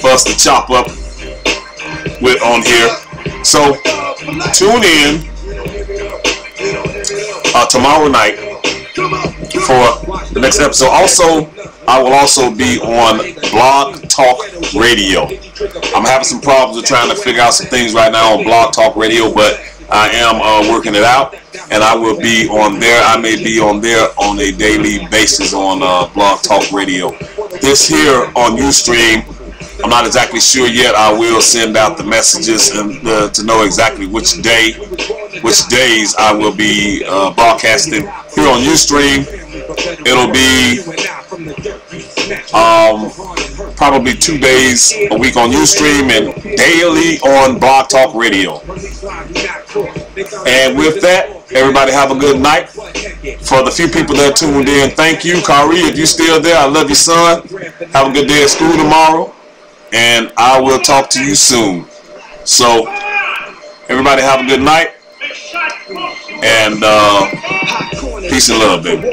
for us to chop up with on here. So tune in tomorrow night for the next episode. Also, I will also be on Blog Talk Radio. I'm having some problems with trying to figure out some things right now on Blog Talk Radio, but I am working it out, and I will be on there. I may be on there on a daily basis on Blog Talk Radio. This here on Ustream, I'm not exactly sure yet. I will send out the messages and to know exactly which days I will be broadcasting here on Ustream. It'll be probably 2 days a week on Ustream and daily on Blog Talk Radio. And with that, everybody have a good night. For the few people that tuned in, thank you. Kari, if you're still there, I love you, son. Have a good day at school tomorrow. And I will talk to you soon. So, everybody have a good night. And peace and love, baby.